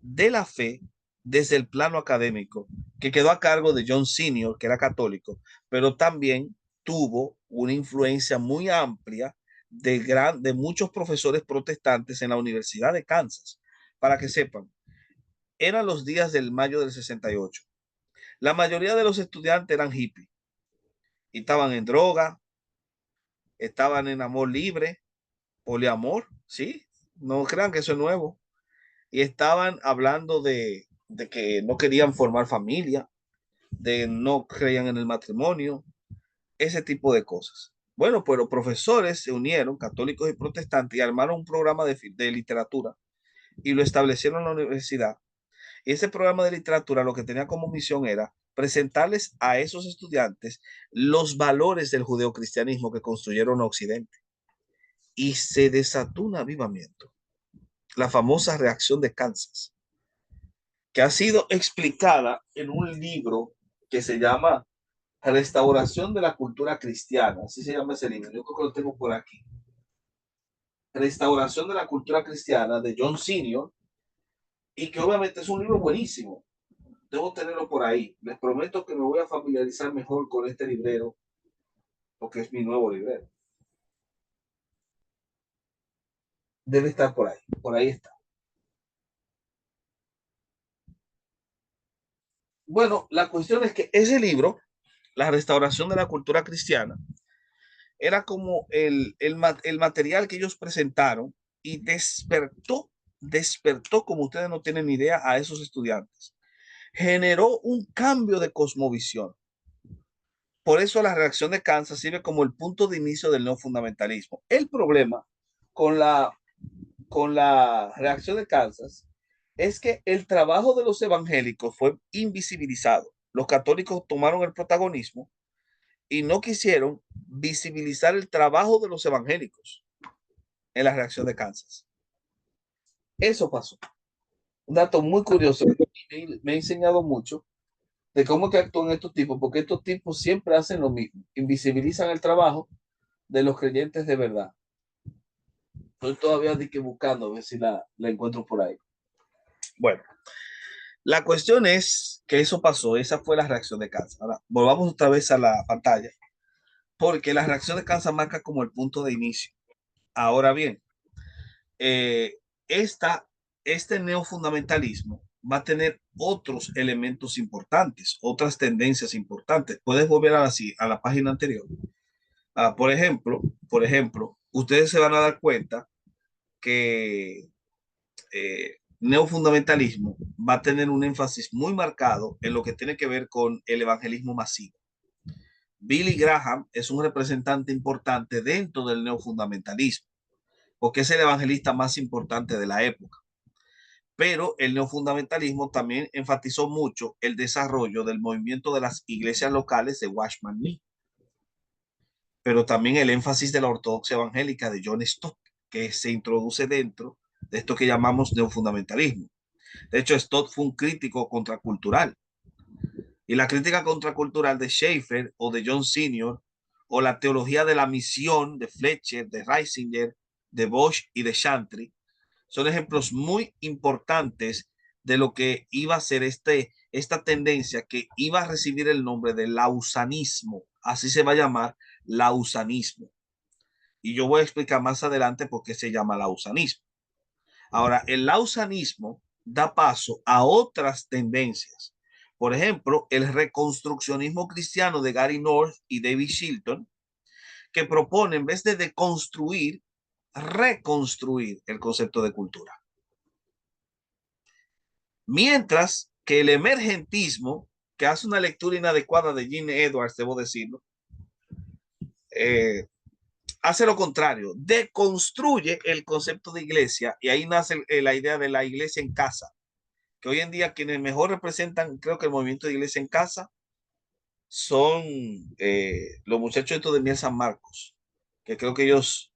de la fe desde el plano académico, que quedó a cargo de John Senior, que era católico, pero también tuvo una influencia muy amplia de muchos profesores protestantes en la Universidad de Kansas. Para que sepan, eran los días del mayo del 68. La mayoría de los estudiantes eran hippies y estaban en droga, estaban en amor libre, poliamor, ¿sí? No crean que eso es nuevo. Y estaban hablando de que no querían formar familia, de no creían en el matrimonio, ese tipo de cosas. Bueno, pues los profesores se unieron, católicos y protestantes, y armaron un programa de literatura y lo establecieron en la universidad. Y ese programa de literatura lo que tenía como misión era presentarles a esos estudiantes los valores del judeocristianismo que construyeron Occidente. Y se desató un avivamiento, la famosa reacción de Kansas, que ha sido explicada en un libro que se llama Restauración de la Cultura Cristiana. Así se llama ese libro. Yo creo que lo tengo por aquí. Restauración de la Cultura Cristiana de John Senior, y que obviamente es un libro buenísimo. Debo tenerlo por ahí. Les prometo que me voy a familiarizar mejor con este librero, porque es mi nuevo librero. Debe estar por ahí está. Bueno, la cuestión es que ese libro, La Restauración de la Cultura Cristiana, era como el material que ellos presentaron y despertó, como ustedes no tienen ni idea, a esos estudiantes. Generó un cambio de cosmovisión. Por eso la reacción de Kansas sirve como el punto de inicio del neofundamentalismo. El problema con la reacción de Kansas es que el trabajo de los evangélicos fue invisibilizado. Los católicos tomaron el protagonismo y no quisieron visibilizar el trabajo de los evangélicos en la reacción de Kansas. Eso pasó. Un dato muy curioso que me ha enseñado mucho de cómo que actúan estos tipos, porque estos tipos siempre hacen lo mismo, invisibilizan el trabajo de los creyentes de verdad. Estoy todavía buscando a ver si la encuentro por ahí. Bueno, la cuestión es que eso pasó, esa fue la reacción de Kansas. Ahora, volvamos otra vez a la pantalla, porque la reacción de Kansas marca como el punto de inicio. Ahora bien, eh, este neofundamentalismo va a tener otros elementos importantes, otras tendencias importantes. Puedes volver a la página anterior. Por ejemplo, ustedes se van a dar cuenta que neofundamentalismo va a tener un énfasis muy marcado en lo que tiene que ver con el evangelismo masivo. Billy Graham es un representante importante dentro del neofundamentalismo, porque es el evangelista más importante de la época. Pero el neofundamentalismo también enfatizó mucho el desarrollo del movimiento de las iglesias locales de Watchman Nee, pero también el énfasis de la ortodoxia evangélica de John Stott, que se introduce dentro de esto que llamamos neofundamentalismo. De hecho, Stott fue un crítico contracultural. Y la crítica contracultural de Schaeffer o de John Senior, o la teología de la misión de Fletcher, de Reisinger, de Bosch y de Chantry, son ejemplos muy importantes de lo que iba a ser esta tendencia que iba a recibir el nombre de lausanismo. Así se va a llamar, lausanismo. Y yo voy a explicar más adelante por qué se llama lausanismo. Ahora, el lausanismo da paso a otras tendencias. Por ejemplo, el reconstruccionismo cristiano de Gary North y David Shilton, que propone, en vez de deconstruir, reconstruir el concepto de cultura. Mientras que el emergentismo, que hace una lectura inadecuada de Gene Edwards, debo decirlo, hace lo contrario, deconstruye el concepto de iglesia, y ahí nace la idea de la iglesia en casa, que hoy en día quienes mejor representan, creo que el movimiento de iglesia en casa, son los muchachos estos de Miel San Marcos, que creo que ellos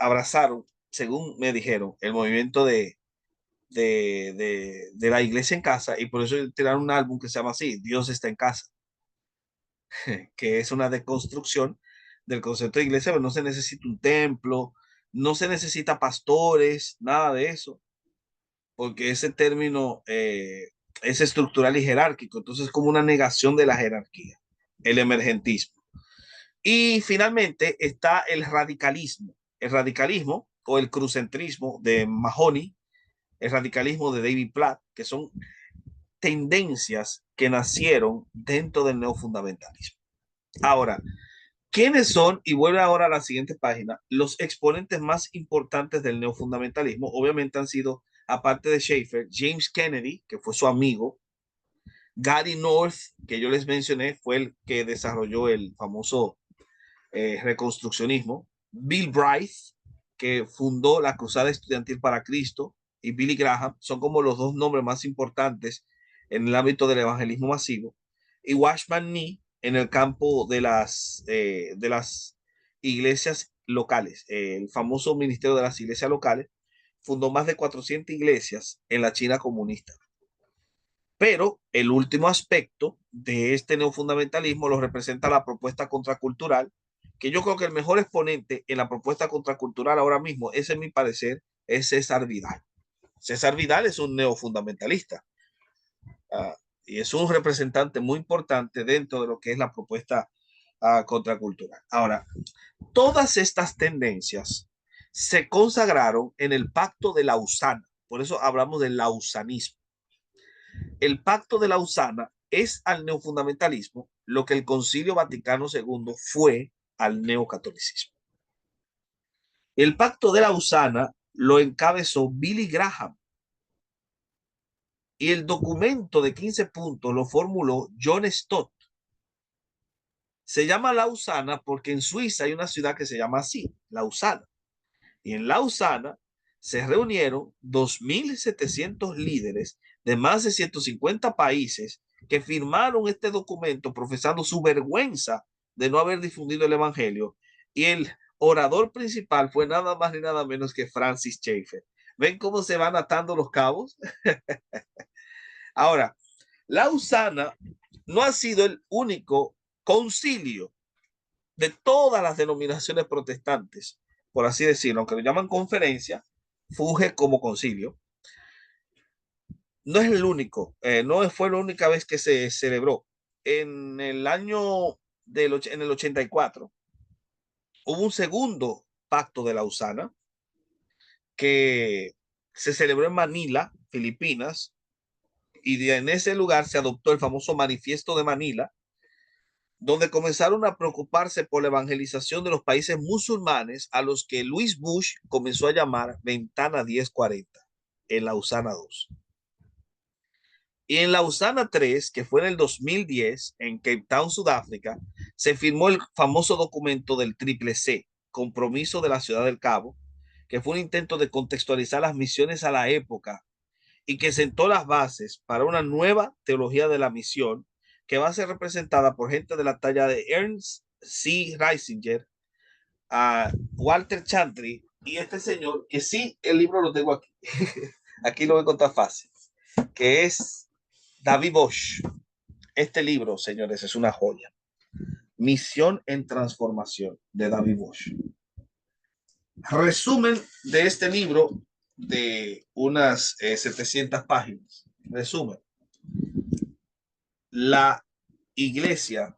abrazaron, según me dijeron, el movimiento de la iglesia en casa, y por eso tiraron un álbum que se llama así, Dios está en casa, que es una deconstrucción del concepto de iglesia, pero no se necesita un templo, no se necesita pastores, nada de eso, porque ese término es estructural y jerárquico, entonces es como una negación de la jerarquía, el emergentismo. Y finalmente está el radicalismo o el crucentrismo de Mahoney, el radicalismo de David Platt, que son tendencias que nacieron dentro del neofundamentalismo. Ahora, ¿quiénes son? Y vuelve ahora a la siguiente página. Los exponentes más importantes del neofundamentalismo, obviamente han sido, aparte de Schaeffer, James Kennedy, que fue su amigo, Gary North, que yo les mencioné, fue el que desarrolló el famoso reconstruccionismo, Bill Bright, que fundó la Cruzada Estudiantil para Cristo, y Billy Graham, son como los dos nombres más importantes en el ámbito del evangelismo masivo, y Watchman Nee en el campo de las iglesias locales, el famoso ministerio de las iglesias locales, fundó más de 400 iglesias en la China comunista. Pero el último aspecto de este neofundamentalismo lo representa la propuesta contracultural, que yo creo que el mejor exponente en la propuesta contracultural ahora mismo, ese es mi parecer, es César Vidal. César Vidal es un neofundamentalista y es un representante muy importante dentro de lo que es la propuesta contracultural. Ahora, todas estas tendencias se consagraron en el Pacto de Lausana, por eso hablamos del lausanismo. El Pacto de Lausana es al neofundamentalismo lo que el Concilio Vaticano II fue al neocatolicismo. El Pacto de Lausana lo encabezó Billy Graham y el documento de 15 puntos lo formuló John Stott. Se llama Lausana porque en Suiza hay una ciudad que se llama así, Lausana. Y en Lausana se reunieron 2.700 líderes de más de 150 países que firmaron este documento profesando su vergüenza de no haber difundido el evangelio, y el orador principal fue nada más ni nada menos que Francis Schaeffer. ¿Ven cómo se van atando los cabos? Ahora, Lausana no ha sido el único concilio de todas las denominaciones protestantes, por así decirlo, aunque lo llaman conferencia, funge como concilio. No es el único, no fue la única vez que se celebró. En el año en el 84 hubo un segundo pacto de Lausana que se celebró en Manila, Filipinas, y en ese lugar se adoptó el famoso Manifiesto de Manila, donde comenzaron a preocuparse por la evangelización de los países musulmanes, a los que Luis Bush comenzó a llamar Ventana 1040 en Lausana 2. Y en Lausana 3, que fue en el 2010, en Cape Town, Sudáfrica, se firmó el famoso documento del Triple C, Compromiso de la Ciudad del Cabo, que fue un intento de contextualizar las misiones a la época y que sentó las bases para una nueva teología de la misión que va a ser representada por gente de la talla de Ernst C. Reisinger, a Walter Chantry y este señor, que sí, el libro lo tengo aquí, aquí lo voy a contar fácil, que es David Bosch. Este libro, señores, es una joya. Misión en Transformación, de David Bosch. Resumen de este libro de unas 700 páginas. Resumen. La iglesia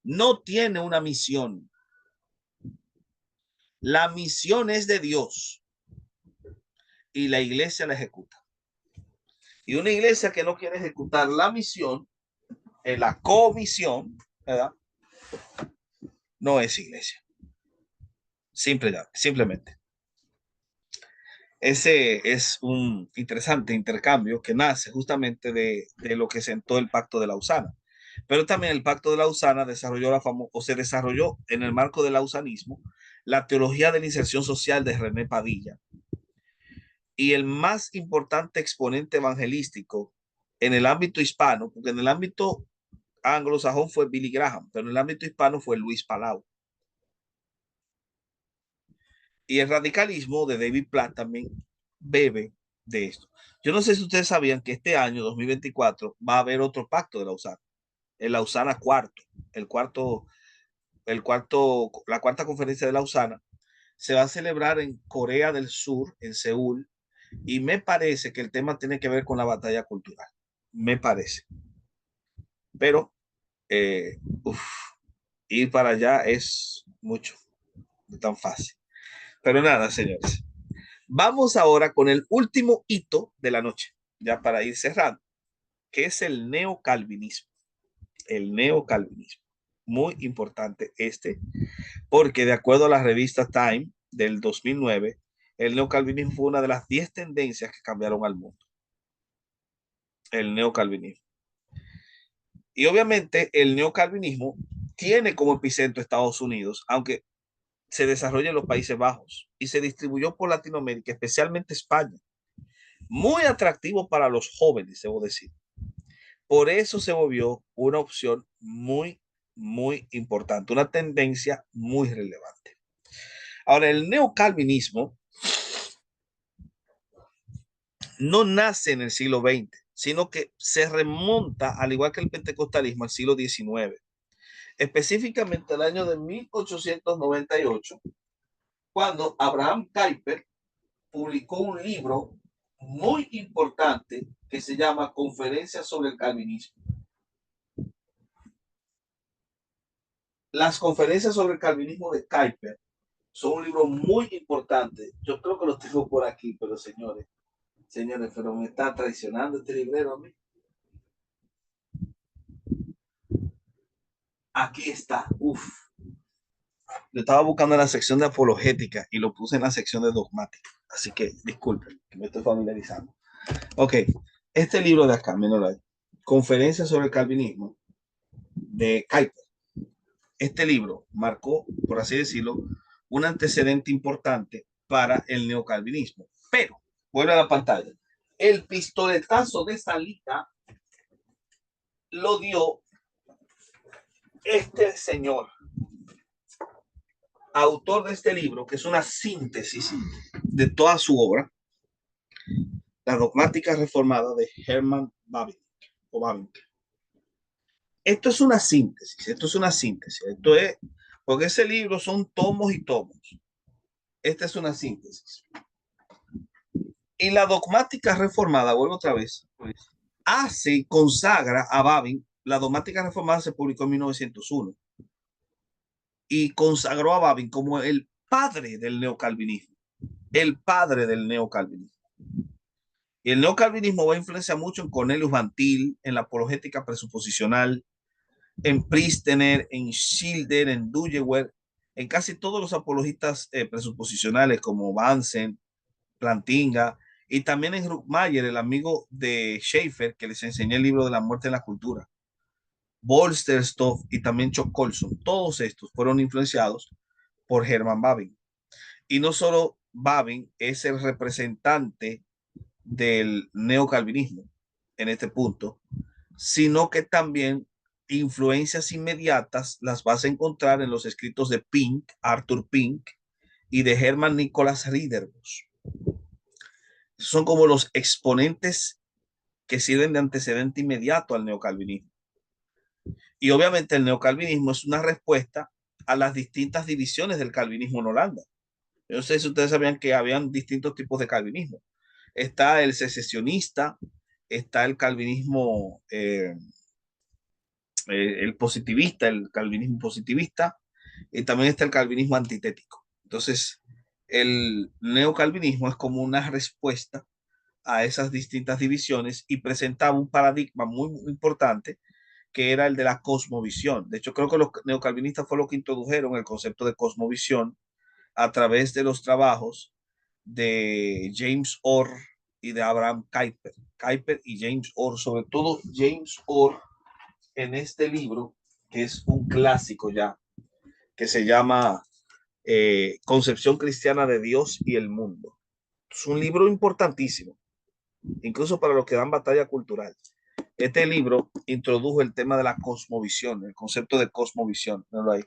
no tiene una misión. La misión es de Dios y la iglesia la ejecuta. Y una iglesia que no quiere ejecutar la misión, la comisión, ¿verdad? No es iglesia. Simplemente. Ese es un interesante intercambio que nace justamente de lo que sentó el Pacto de Lausana. Pero también el Pacto de Lausana se desarrolló en el marco del lausanismo la teología de la inserción social de René Padilla. Y el más importante exponente evangelístico en el ámbito hispano, porque en el ámbito anglosajón fue Billy Graham, pero en el ámbito hispano fue Luis Palau. Y el radicalismo de David Platt también bebe de esto. Yo no sé si ustedes sabían que este año 2024 va a haber otro pacto de Lausana, el Lausana cuarto, la cuarta conferencia de Lausana se va a celebrar en Corea del Sur, en Seúl, y me parece que el tema tiene que ver con la batalla cultural, me parece. Pero ir para allá es mucho, no tan fácil. Pero nada, señores. Vamos ahora con el último hito de la noche, ya para ir cerrando, que es el neocalvinismo. El neocalvinismo. Muy importante porque de acuerdo a la revista Time del 2009, el neocalvinismo fue una de las 10 tendencias que cambiaron al mundo. El neocalvinismo. Y obviamente el neocalvinismo tiene como epicentro Estados Unidos, aunque se desarrolla en los Países Bajos y se distribuyó por Latinoamérica, especialmente España. Muy atractivo para los jóvenes, debo decir. Por eso se volvió una opción muy, muy importante, una tendencia muy relevante. Ahora, el neocalvinismo no nace en el siglo XX, sino que se remonta, al igual que el pentecostalismo, al siglo XIX, específicamente al año de 1898, cuando Abraham Kuyper publicó un libro muy importante que se llama Conferencias sobre el Calvinismo. Las conferencias sobre el calvinismo de Kuyper son un libro muy importante. Yo creo que los tengo por aquí, pero señores, pero me está traicionando este librero a mí. Aquí está. Uf. Lo estaba buscando en la sección de apologética y lo puse en la sección de dogmática. Así que disculpen, que me estoy familiarizando. Ok, este libro de acá, menos la Conferencia sobre el Calvinismo de Kuyper. Este libro marcó, por así decirlo, un antecedente importante para el neocalvinismo. Pero, vuelve a la pantalla. El pistoletazo de salida lo dio este señor, autor de este libro, que es una síntesis de toda su obra, La dogmática reformada de Herman Bavinck. Esto es una síntesis, esto es, porque ese libro son tomos y tomos. Esta es una síntesis. Y la dogmática reformada, vuelvo otra vez, consagra a Bavinck. La dogmática reformada se publicó en 1901 y consagró a Bavinck como el padre del neocalvinismo. El padre del neocalvinismo. Y el neocalvinismo va a influenciar mucho en Cornelius Van Til, en la apologética presuposicional, en Priestener, en Schilder, en Duyewer, en casi todos los apologistas presuposicionales como Bansen, Plantinga, y también en Ruckmayer, el amigo de Schaeffer, que les enseñé el libro de la muerte en la cultura, Bolsterstoff y también Chuck Colson. Todos estos fueron influenciados por Herman Bavinck. Y no solo Bavinck es el representante del neocalvinismo en este punto, sino que también influencias inmediatas las vas a encontrar en los escritos de Pink, Arthur Pink, y de Hermann Nicholas Ridderbos. Son como los exponentes que sirven de antecedente inmediato al neocalvinismo. Y obviamente el neocalvinismo es una respuesta a las distintas divisiones del calvinismo en Holanda. Yo no sé si ustedes sabían que habían distintos tipos de calvinismo. Está el secesionista, está el calvinismo, el positivista, el calvinismo positivista, y también está el calvinismo antitético. Entonces, el neocalvinismo es como una respuesta a esas distintas divisiones y presentaba un paradigma muy, muy importante que era el de la cosmovisión. De hecho, creo que los neocalvinistas fue lo que introdujeron el concepto de cosmovisión a través de los trabajos de James Orr y de Abraham Kuyper. Kuyper y James Orr, sobre todo James Orr, en este libro, que es un clásico ya, que se llama Concepción Cristiana de Dios y el Mundo. Es un libro importantísimo, incluso para los que dan batalla cultural. Este libro introdujo el tema de la cosmovisión, el concepto de cosmovisión, ¿no lo hay?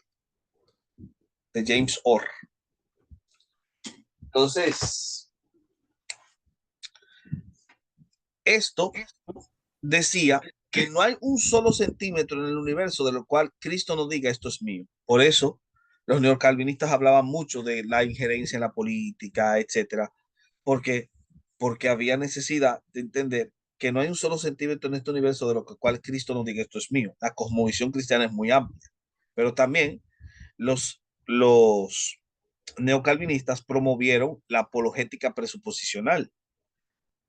De James Orr. Entonces, esto decía que no hay un solo centímetro en el universo de lo cual Cristo no diga esto es mío. Por eso los neocalvinistas hablaban mucho de la injerencia en la política, etcétera, porque había necesidad de entender que no hay un solo centímetro en este universo de lo cual Cristo no diga esto es mío. La cosmovisión cristiana es muy amplia, pero también los neocalvinistas promovieron la apologética presuposicional,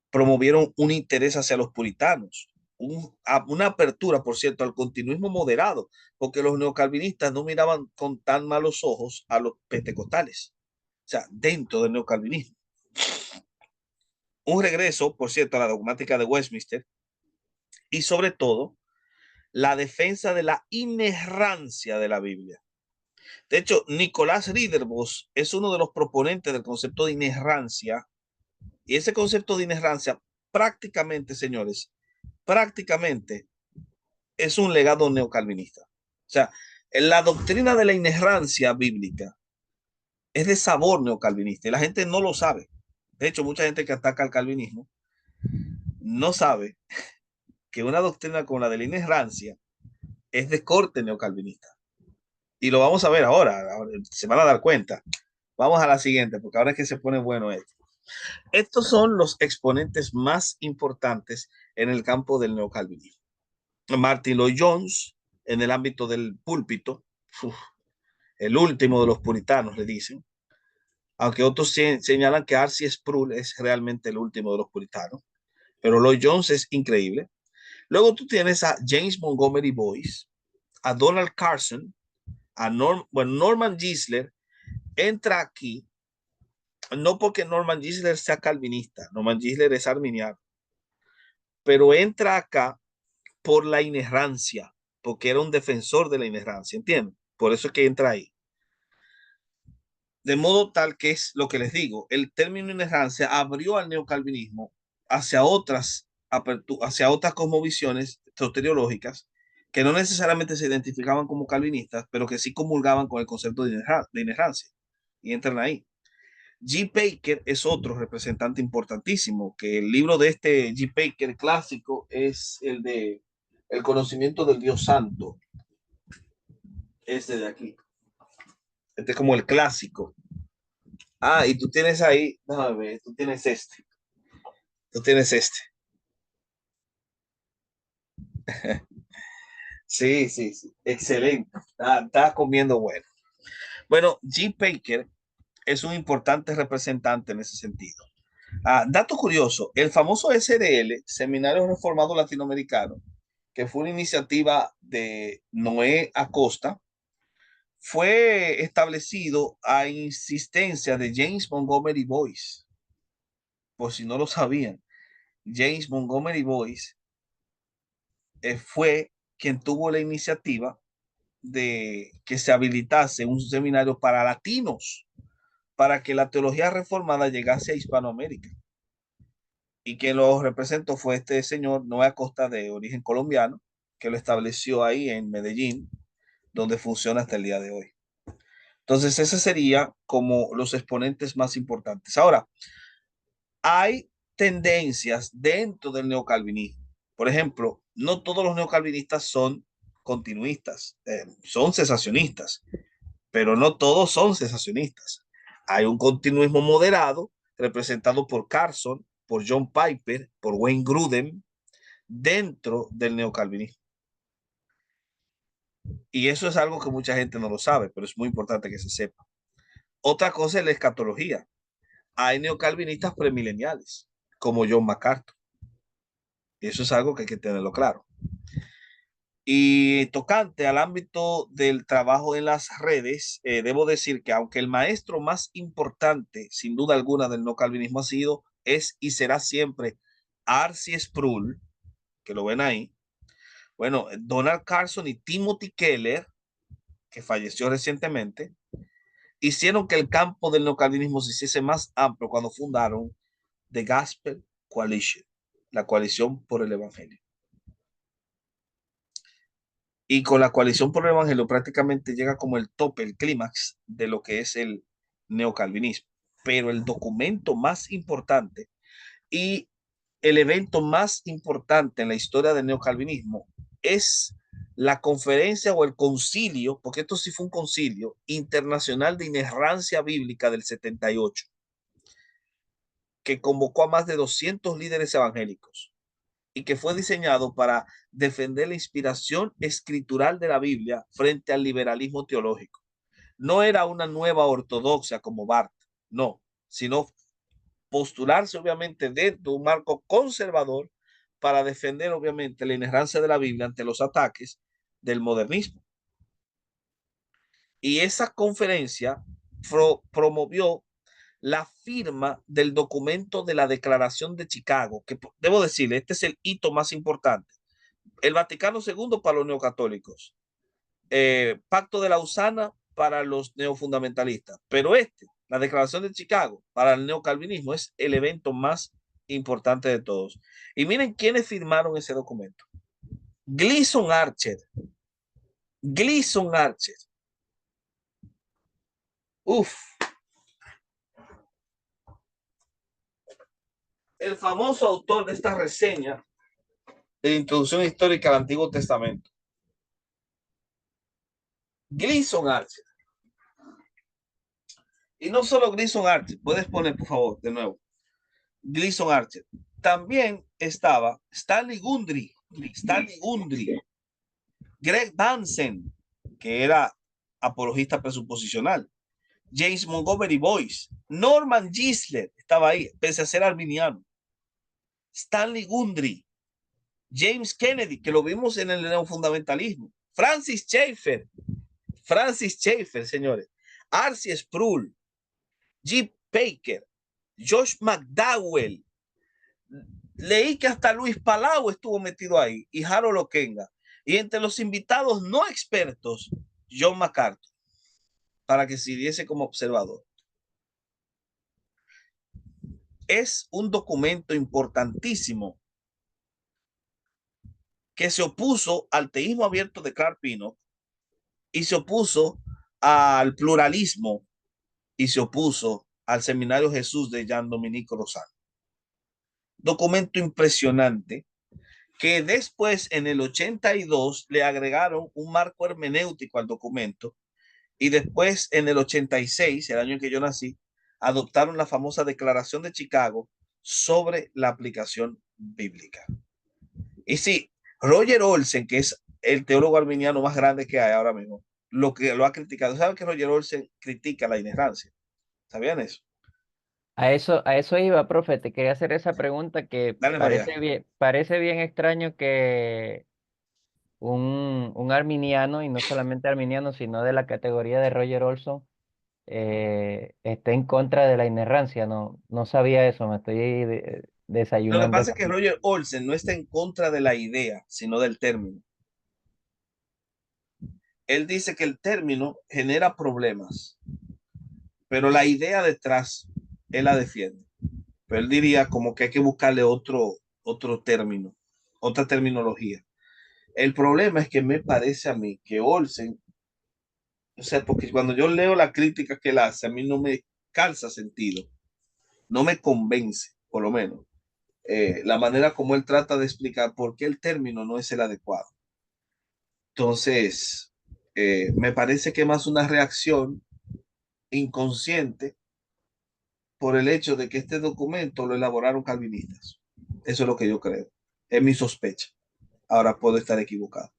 promovieron un interés hacia los puritanos, una apertura, por cierto, al continuismo moderado, porque los neocalvinistas no miraban con tan malos ojos a los pentecostales, o sea, dentro del neocalvinismo. Un regreso, por cierto, a la dogmática de Westminster y sobre todo la defensa de la inerrancia de la Biblia. De hecho, Nicolás Ridderbos es uno de los proponentes del concepto de inerrancia, y ese concepto de inerrancia prácticamente, señores, prácticamente es un legado neocalvinista. O sea, la doctrina de la inerrancia bíblica es de sabor neocalvinista y la gente no lo sabe. De hecho, mucha gente que ataca al calvinismo no sabe que una doctrina como la de la inerrancia es de corte neocalvinista. Y lo vamos a ver ahora, se van a dar cuenta. Vamos a la siguiente, porque ahora es que se pone bueno esto. Estos son los exponentes más importantes en el campo del neocalvinismo. Martin Lloyd Jones, en el ámbito del púlpito, el último de los puritanos, le dicen, aunque otros señalan que R.C. Sproul es realmente el último de los puritanos, pero Lloyd Jones es increíble. Luego tú tienes a James Montgomery Boyce, a Donald Carson, a Norman Geisler entra aquí, no porque Norman Geisler sea calvinista, Norman Geisler es arminiano, pero entra acá por la inerrancia, porque era un defensor de la inerrancia, ¿entienden? Por eso es que entra ahí. De modo tal que es lo que les digo, el término inerrancia abrió al neocalvinismo hacia otras cosmovisiones soteriológicas que no necesariamente se identificaban como calvinistas, pero que sí comulgaban con el concepto de inerrancia. Y entran ahí. G. Baker es otro representante importantísimo, que el libro de este G. Baker clásico es el de El conocimiento del Dios Santo. Este de aquí. Este es como el clásico. Ah, y tú tienes ahí, déjame ver, tú tienes este. Tú tienes este. Sí, sí, sí. Excelente. Está comiendo bueno. Bueno, G. Baker es un importante representante en ese sentido. Dato curioso, el famoso SRL, Seminario Reformado Latinoamericano, que fue una iniciativa de Noé Acosta, fue establecido a insistencia de James Montgomery Boyce. Por si no lo sabían, James Montgomery Boyce fue quien tuvo la iniciativa de que se habilitase un seminario para latinos, para que la teología reformada llegase a Hispanoamérica. Y quien lo representó fue este señor Noé Acosta, de origen colombiano, que lo estableció ahí en Medellín, donde funciona hasta el día de hoy. Entonces, ese sería como los exponentes más importantes. Ahora, hay tendencias dentro del neocalvinismo. Por ejemplo, no todos los neocalvinistas son continuistas, son cesacionistas, pero no todos son cesacionistas. Hay un continuismo moderado representado por Carson, por John Piper, por Wayne Grudem, dentro del neocalvinismo. Y eso es algo que mucha gente no lo sabe, pero es muy importante que se sepa. Otra cosa es la escatología. Hay neocalvinistas premileniales, como John MacArthur. Y eso es algo que hay que tenerlo claro. Y tocante al ámbito del trabajo en las redes, debo decir que aunque el maestro más importante, sin duda alguna, del neocalvinismo ha sido, es y será siempre R.C. Sproul, que lo ven ahí. Bueno, Donald Carson y Timothy Keller, que falleció recientemente, hicieron que el campo del neocalvinismo se hiciese más amplio cuando fundaron The Gospel Coalition, la coalición por el Evangelio. Y con la coalición por el Evangelio prácticamente llega como el tope, el clímax de lo que es el neocalvinismo. Pero el documento más importante y el evento más importante en la historia del neocalvinismo es la conferencia o el concilio, porque esto sí fue un concilio internacional de inerrancia bíblica del 78, que convocó a más de 200 líderes evangélicos y que fue diseñado para defender la inspiración escritural de la Biblia frente al liberalismo teológico. No era una nueva ortodoxia como Barth, no, sino postularse obviamente dentro de un marco conservador para defender obviamente la inerrancia de la Biblia ante los ataques del modernismo. Y esa conferencia promovió la firma del documento de la Declaración de Chicago, que debo decirle, este es el hito más importante. El Vaticano II para los neocatólicos, Pacto de Lausana para los neofundamentalistas, pero la Declaración de Chicago para el neocalvinismo, es el evento más importante de todos. Y miren quiénes firmaron ese documento. Gleason Archer. Gleason Archer. Uf. El famoso autor de esta reseña de Introducción Histórica al Antiguo Testamento. Gleason Archer. Y no solo Gleason Archer, puedes poner por favor de nuevo. Gleason Archer. También estaba Stanley Gundry, Greg Bansen, que era apologista presuposicional, James Montgomery Boyce, Norman Gisler estaba ahí, pese a ser arminiano, Stanley Gundry, James Kennedy, que lo vimos en el neofundamentalismo, Francis Schaeffer, señores, R.C. Sproul, G. Baker, Josh McDowell. Leí que hasta Luis Palau estuvo metido ahí y Harold Okenga. Y entre los invitados no expertos, John MacArthur, para que sirviese como observador. Es un documento importantísimo que se opuso al teísmo abierto de Clark Pinnock y se opuso al pluralismo y se opuso al Seminario Jesús de Jean Dominique Rosano. Documento impresionante que después en el 82 le agregaron un marco hermenéutico al documento y después en el 86, el año en que yo nací, adoptaron la famosa Declaración de Chicago sobre la aplicación bíblica. Y sí, Roger Olsen, que es el teólogo arminiano más grande que hay ahora mismo, lo ha criticado. ¿Saben que Roger Olsen critica la inerrancia? ¿Sabían eso? A eso iba, profe, te quería hacer esa pregunta que Dale para allá. parece bien extraño que un arminiano, y no solamente arminiano, sino de la categoría de Roger Olson, esté en contra de la inerrancia. No, no sabía eso, me estoy Lo que desayunando pasa es eso. que Roger Olsen no está en contra de la idea, sino del término. Él dice que el término genera problemas, pero la idea detrás, él la defiende. Pero él diría como que hay que buscarle otro término, otra terminología. El problema es que me parece a mí que Olsen, o sea, porque cuando yo leo la crítica que él hace, a mí no me calza sentido, no me convence, por lo menos, la manera como él trata de explicar por qué el término no es el adecuado. Entonces, me parece que más una reacción inconsciente por el hecho de que este documento lo elaboraron calvinistas. Eso es lo que yo creo. Es mi sospecha. Ahora puedo estar equivocado.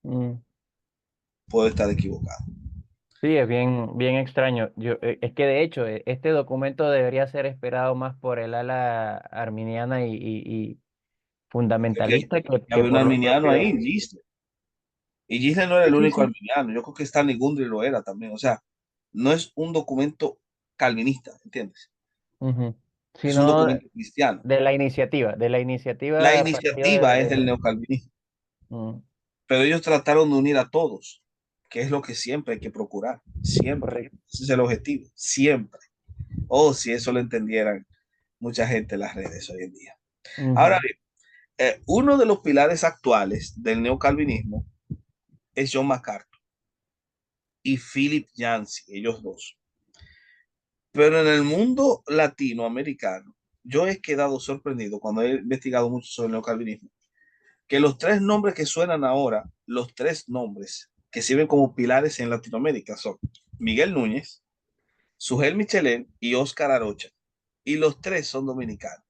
Mm. Puedo estar equivocado. Sí, es bien extraño. Es que de hecho, este documento debería ser esperado más por el ala arminiana y Que, fundamentalista que que había un por los arminiano ahí, propios. Gisle. Y Gisle no era Sí, el sí, único sí. arminiano. Yo creo que Stanley Gundry lo era también. O sea, no es un documento calvinista, ¿entiendes? Ujú. Es un Sino documento cristiano. de la La iniciativa partida iniciativa es del neocalvinismo, Mm, pero ellos trataron de unir a todos, que es lo que siempre hay que procurar. Siempre. correcto. Ese es el objetivo. Siempre. O si eso lo entendieran mucha gente en las redes hoy en día. Ahora Ujú. bien, uno de los pilares actuales del neocalvinismo es John MacArthur y Philip Yancey, ellos dos. Pero en el mundo latinoamericano, yo he quedado sorprendido cuando he investigado mucho sobre el neocalvinismo, que los tres nombres que suenan ahora, los tres nombres que sirven como pilares en Latinoamérica son Miguel Núñez, Sugel Michelén y Óscar Arocha. Y los tres son dominicanos.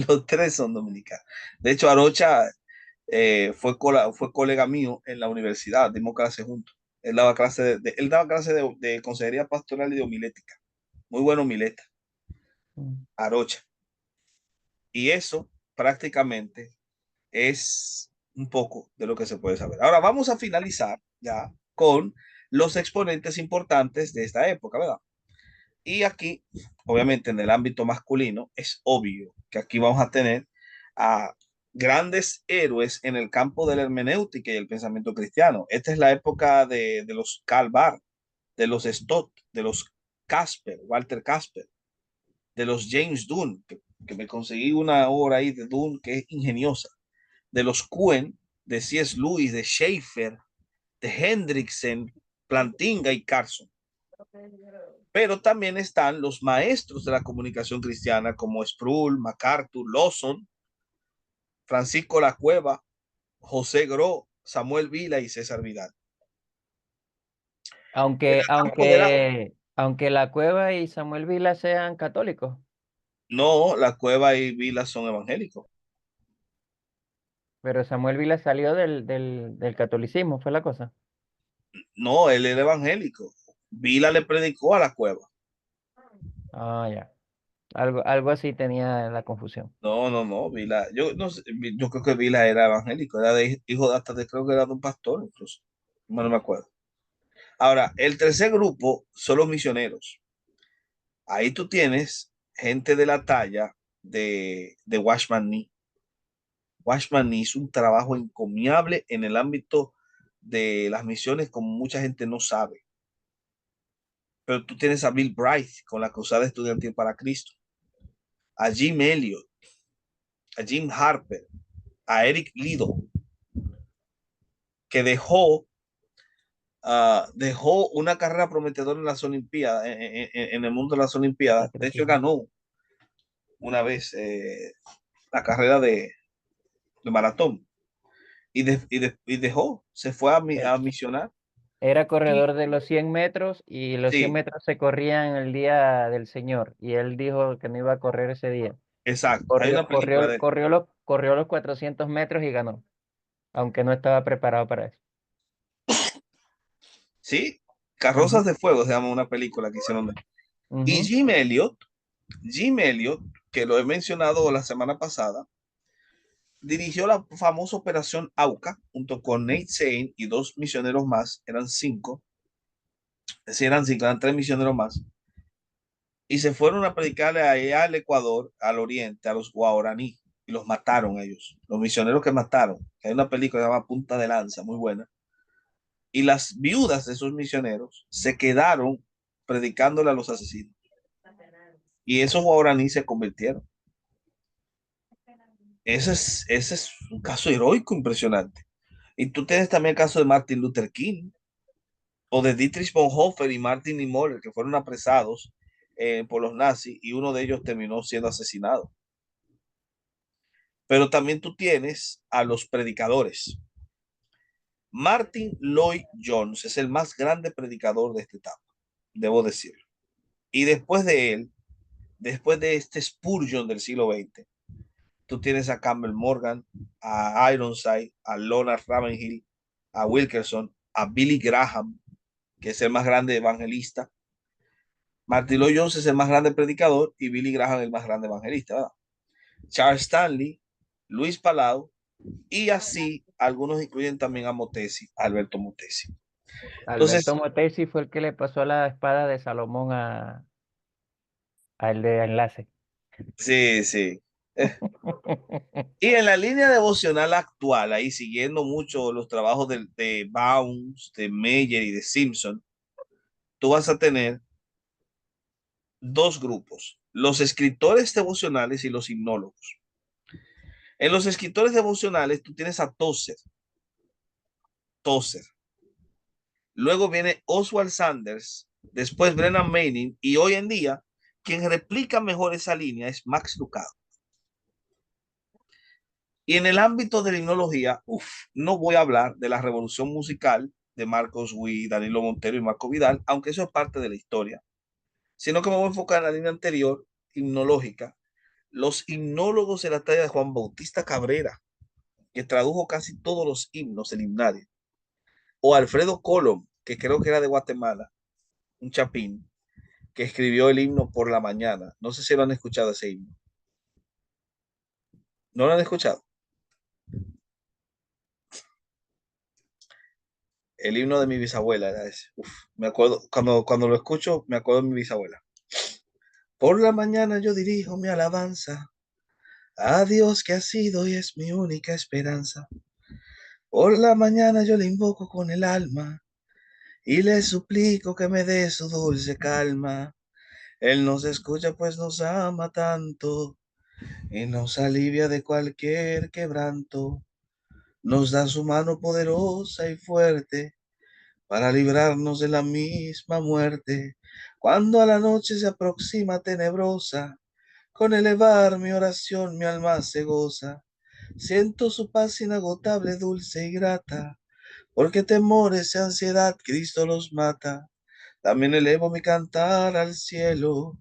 Los tres son dominicanos. De hecho, Arocha fue colega mío en la universidad, dimos clase juntos. Él daba clase de consejería pastoral y de homilética. Muy bueno homileta, Mm. Arocha. Y eso prácticamente es un poco de lo que se puede saber. Ahora vamos a finalizar ya con los exponentes importantes de esta época, ¿verdad? Y aquí, obviamente, en el ámbito masculino, es obvio que aquí vamos a tener a grandes héroes en el campo de la hermenéutica y el pensamiento cristiano. Esta es la época de los Karl Barth, de los Stott, de los Casper, Walter Casper, de los James Dunn, que me conseguí una obra ahí de Dunn que es ingeniosa, de los Cohen, de C.S. Lewis, de Schaeffer, de Hendrickson, Plantinga y Carson. Pero también están los maestros de la comunicación cristiana como Sproul, MacArthur, Lawson, Francisco La Cueva, José Gro, Samuel Vila y César Vidal. En Aunque, el campo de la... aunque La Cueva y Samuel Vila sean católicos, No, La Cueva y Vila son evangélicos. pero Samuel Vila salió del catolicismo, fue la cosa. No, él era evangélico. Vila le predicó a La Cueva. Ah, ya. Algo así tenía la confusión. No, no, no, Vila, yo no sé, yo creo que Vila era evangélico, era hijo de hasta de, creo que era de un pastor incluso, no me acuerdo. Ahora, el tercer grupo son los misioneros. Ahí tú tienes gente de la talla de Watchman Nee. Watchman Nee hizo un trabajo encomiable en el ámbito de las misiones como mucha gente no sabe. Pero tú tienes a Bill Bright con la Cruzada Estudiantil para Cristo, a Jim Elliot, a Jim Harper, a Eric Liddell, que dejó una carrera prometedora en las Olimpiadas, en el mundo de las Olimpiadas. De hecho, Atletismo. ganó una vez la carrera de maratón y dejó, se fue a misionar. Era Y, corredor de los 100 metros y los 100 sí, metros se corrían el día del Señor y él dijo que no iba a correr ese día. exacto. Hay una película de Corrió los 400 metros y ganó, aunque no estaba preparado para eso. sí, Carrozas Ujú, de Fuego se llama una película que hicieron de él. Y ujú. Jim Elliot, que lo he mencionado la semana pasada, dirigió la famosa Operación AUCA junto con Nate Sain y dos misioneros más, eran cinco, eran cinco, eran tres misioneros más, y se fueron a predicarle allá al Ecuador, al oriente, a los guaraní. y los mataron ellos, los misioneros que mataron. Hay una película que se llama Punta de Lanza, muy buena. Y las viudas de esos misioneros se quedaron predicándole a los asesinos. Y esos guaraníes se convirtieron. Ese es un caso heroico impresionante. Y tú tienes también el caso de Martin Luther King o de Dietrich Bonhoeffer y Martin Niemöller, que fueron apresados por los nazis y uno de ellos terminó siendo asesinado. Pero también tú tienes a los predicadores. Martin Lloyd Jones es el más grande predicador de esta etapa, debo decirlo. Y después de él, después de este Spurgeon del siglo XX, tú tienes a Campbell Morgan, a Ironside, a Leonard Ravenhill, a Wilkerson, a Billy Graham, que es el más grande evangelista. Martin Lloyd Jones es el más grande predicador y Billy Graham el más grande evangelista, ¿verdad? Charles Stanley, Luis Palau, y así algunos incluyen también a Motesi, Alberto Motesi. Alberto Entonces, Motesi fue el que le pasó la espada de Salomón al de Enlace. sí, sí. Y en la línea devocional actual, ahí siguiendo mucho los trabajos de Bounds, de Meyer y de Simpson, tú vas a tener dos grupos, los escritores devocionales y los himnólogos. En los escritores devocionales tú tienes a Tozer. Luego viene Oswald Sanders, después Brennan Manning y hoy en día quien replica mejor esa línea es Max Lucado. Y en el ámbito de la himnología, no voy a hablar de la revolución musical de Marcos Witt, Danilo Montero y Marco Vidal, aunque eso es parte de la historia, sino que me voy a enfocar en la línea anterior, himnológica, los himnólogos de la talla de Juan Bautista Cabrera, que tradujo casi todos los himnos del himnario, o Alfredo Colom, que creo que era de Guatemala, un chapín, que escribió el himno Por la Mañana. No sé si lo han escuchado ese himno. ¿No lo han escuchado? El himno de mi bisabuela era ese. Me acuerdo, cuando lo escucho, me acuerdo de mi bisabuela. Por la mañana yo dirijo mi alabanza a Dios que ha sido y es mi única esperanza. Por la mañana yo le invoco con el alma y le suplico que me dé su dulce calma. Él nos escucha pues nos ama tanto y nos alivia de cualquier quebranto. Nos da su mano poderosa y fuerte para librarnos de la misma muerte. Cuando a la noche se aproxima tenebrosa, con elevar mi oración mi alma se goza. Siento su paz inagotable, dulce y grata, porque temores y ansiedad Cristo los mata. También elevo mi cantar al cielo,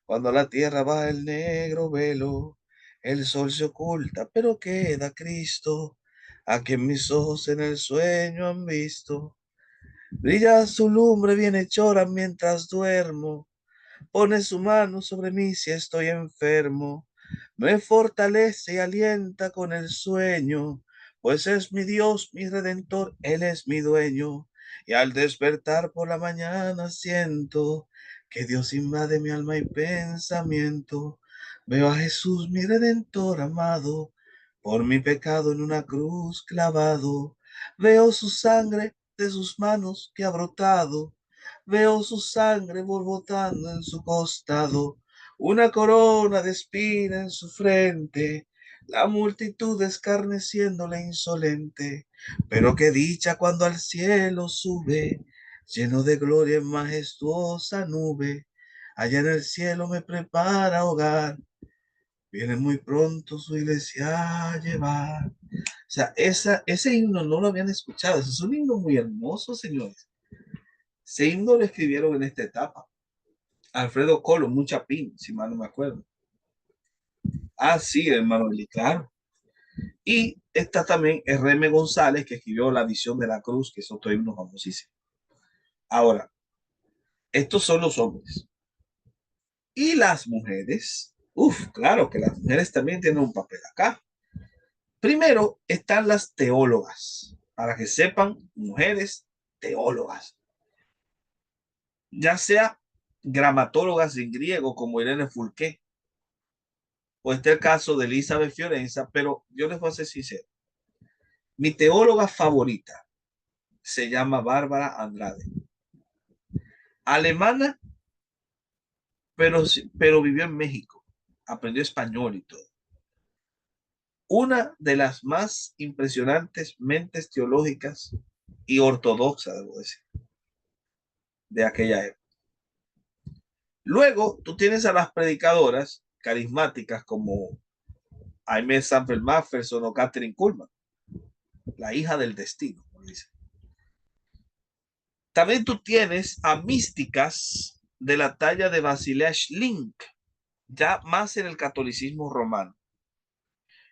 cuando a la tierra va el negro velo. El sol se oculta, pero queda Cristo, a quien mis ojos en el sueño han visto. Brilla su lumbre bienhechora mientras duermo, pone su mano sobre mí si estoy enfermo, me fortalece y alienta con el sueño, pues es mi Dios, mi redentor, Él es mi dueño. Y al despertar por la mañana siento que Dios invade mi alma y pensamiento. Veo a Jesús, mi redentor amado, por mi pecado en una cruz clavado. Veo su sangre de sus manos que ha brotado. Veo su sangre borbotando en su costado, una corona de espina en su frente, la multitud escarneciéndole insolente. Pero qué dicha cuando al cielo sube, lleno de gloria en majestuosa nube. Allá en el cielo me prepara hogar, viene muy pronto su iglesia a llevar. O sea, ese himno no lo habían escuchado. Ese es un himno muy hermoso, señores. Ese himno lo escribieron en esta etapa. Alfredo Colo, un chapín, si mal no me acuerdo. Ah, sí, hermano Eli, claro. Y está también R.M. González, que escribió La Visión de la Cruz, que es otro himno famosísimo. Ahora, estos son los hombres. Y las mujeres, claro que las mujeres también tienen un papel acá. Primero están las teólogas, para que sepan, mujeres teólogas. Ya sea gramatólogas en griego como Irene Fourquet, o está el caso de Elizabeth Fiorenza, pero yo les voy a ser sincero. Mi teóloga favorita se llama Bárbara Andrade. Alemana, pero vivió en México. Aprendió español y todo. Una de las más impresionantes mentes teológicas y ortodoxas, debo decir, de aquella época. Luego, tú tienes a las predicadoras carismáticas como Aimee Semple Mcpherson o Kathryn Kuhlman, la hija del destino, como dicen. También tú tienes a místicas de la talla de Basilea Schlink, ya más en el catolicismo romano.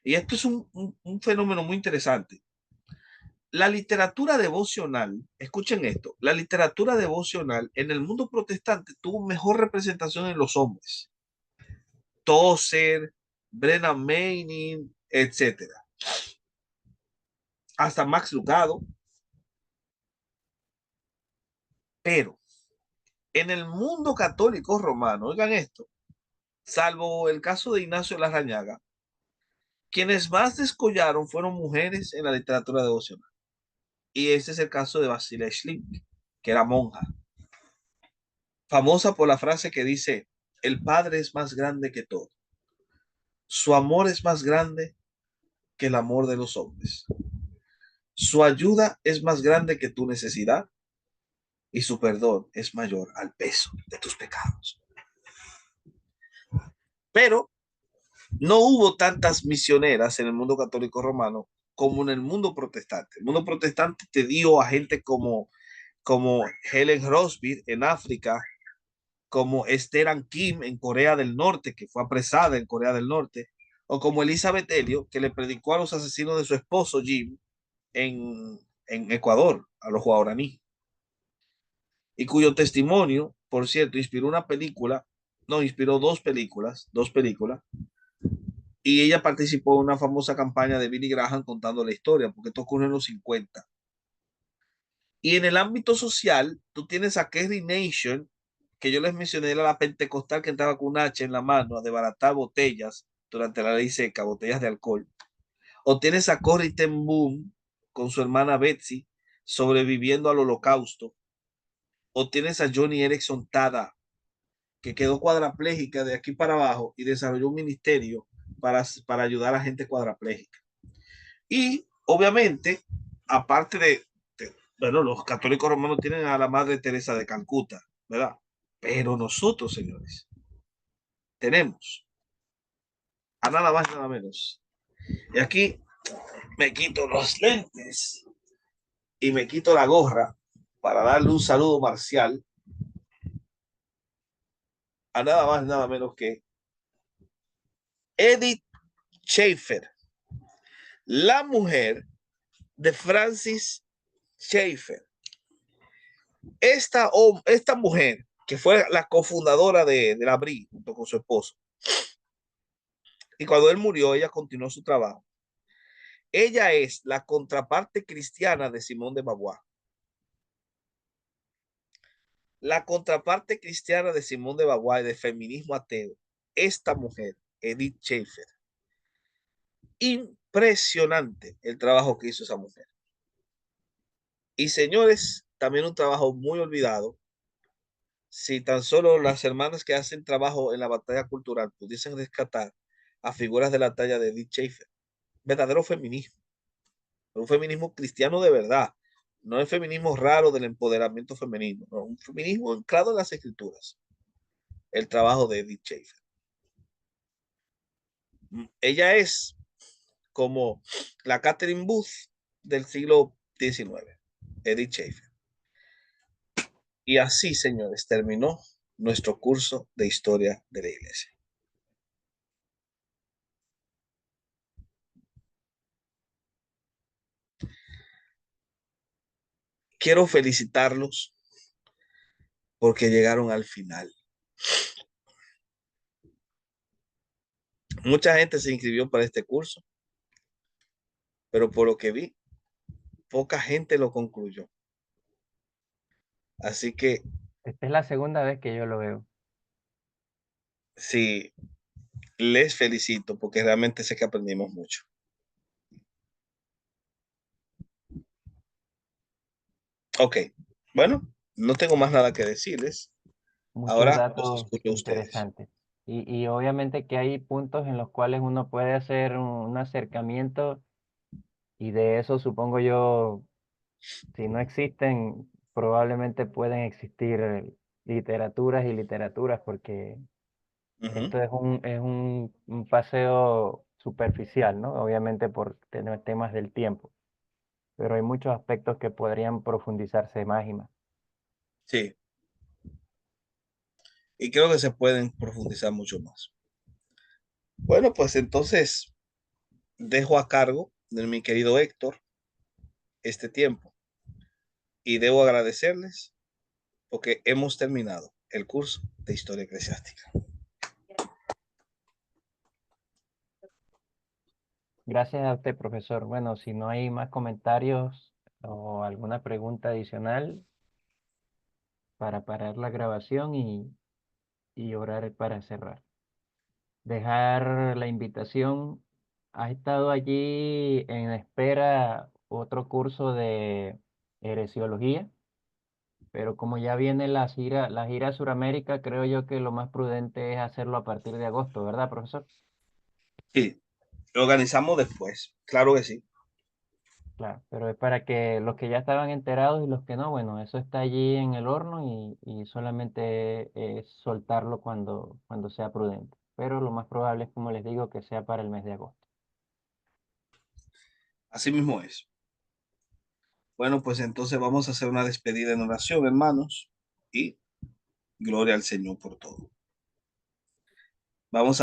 Y esto es un fenómeno muy interesante. La literatura devocional, escuchen esto, la literatura devocional en el mundo protestante tuvo mejor representación en los hombres. Tozer, Brennan Manning, etcétera. Hasta Max Lucado. Pero en el mundo católico romano, oigan esto, salvo el caso de Ignacio de Larrañaga, quienes más descollaron fueron mujeres en la literatura devocional. Y ese es el caso de Basilea Schlink, que era monja, famosa por la frase que dice: el Padre es más grande que todo. Su amor es más grande que el amor de los hombres. Su ayuda es más grande que tu necesidad y su perdón es mayor al peso de tus pecados. Pero no hubo tantas misioneras en el mundo católico romano como en el mundo protestante. El mundo protestante te dio a gente como Helen Rosby en África, como Esther Kim en Corea del Norte, que fue apresada en Corea del Norte, o como Elizabeth Elliot, que le predicó a los asesinos de su esposo Jim en Ecuador, a los guaraní, y cuyo testimonio, por cierto, inspiró dos películas, y ella participó en una famosa campaña de Billy Graham contando la historia, porque esto ocurre en los 50. Y en el ámbito social, tú tienes a Kerry Nation, que yo les mencioné, era la pentecostal que entraba con un hacha en la mano a desbaratar botellas durante la ley seca, botellas de alcohol. O tienes a Corrie ten Boom con su hermana Betsy sobreviviendo al holocausto. O tienes a Johnny Erickson Tada, que quedó cuadraplégica de aquí para abajo y desarrolló un ministerio para ayudar a gente cuadraplégica. Y obviamente, aparte bueno, los católicos romanos tienen a la Madre Teresa de Calcuta, ¿verdad? Pero nosotros, señores, tenemos a nada más, nada menos. Y aquí me quito los lentes y me quito la gorra para darle un saludo marcial a nada más, nada menos que Edith Schaeffer, la mujer de Francis Schaeffer. Esta mujer, que fue la cofundadora de la BRI junto con su esposo, y cuando él murió, ella continuó su trabajo. Ella es la contraparte cristiana de Simone de Beauvoir. La contraparte cristiana de Simone de Beauvoir, de feminismo ateo. Esta mujer, Edith Schaeffer. Impresionante el trabajo que hizo esa mujer. Y señores, también un trabajo muy olvidado. Si tan solo las hermanas que hacen trabajo en la batalla cultural pudiesen rescatar a figuras de la talla de Edith Schaeffer. Verdadero feminismo. Un feminismo cristiano de verdad. No el feminismo raro del empoderamiento femenino. No, un feminismo anclado en las escrituras. El trabajo de Edith Schaeffer. Ella es como la Catherine Booth del siglo XIX. Edith Schaeffer. Y así, señores, terminó nuestro curso de historia de la iglesia. Quiero felicitarlos porque llegaron al final. Mucha gente se inscribió para este curso, pero por lo que vi, poca gente lo concluyó. Así que Esta es la segunda vez que yo lo veo. si les felicito porque realmente sé que aprendimos mucho. Ok, bueno, no tengo más nada que decirles. Muchos Ahora los datos escucho a ustedes. interesantes. Y obviamente que hay puntos en los cuales uno puede hacer un acercamiento y de eso supongo yo, si no existen, probablemente pueden existir literaturas y literaturas porque Ujú. esto es un paseo superficial, ¿no? Obviamente por tener temas del tiempo, pero hay muchos aspectos que podrían profundizarse más y más. Sí, y creo que se pueden profundizar mucho más. Bueno, pues entonces dejo a cargo de mi querido Héctor este tiempo y debo agradecerles porque hemos terminado el curso de Historia Eclesiástica. Gracias a usted, profesor. Bueno, si no hay más comentarios o alguna pregunta adicional para parar la grabación y orar para cerrar. Dejar la invitación. ¿Ha estado allí en espera otro curso de heresiología? Pero como ya viene la gira a Suramérica, creo yo que lo más prudente es hacerlo a partir de agosto, ¿verdad, profesor? Sí, lo organizamos después, claro que sí. Claro, pero es para que los que ya estaban enterados y los que no, bueno, eso está allí en el horno y solamente es soltarlo cuando sea prudente. Pero lo más probable es, como les digo, que sea para el mes de agosto. Así mismo es. Bueno, pues entonces vamos a hacer una despedida en oración, hermanos, y gloria al Señor por todo. Vamos a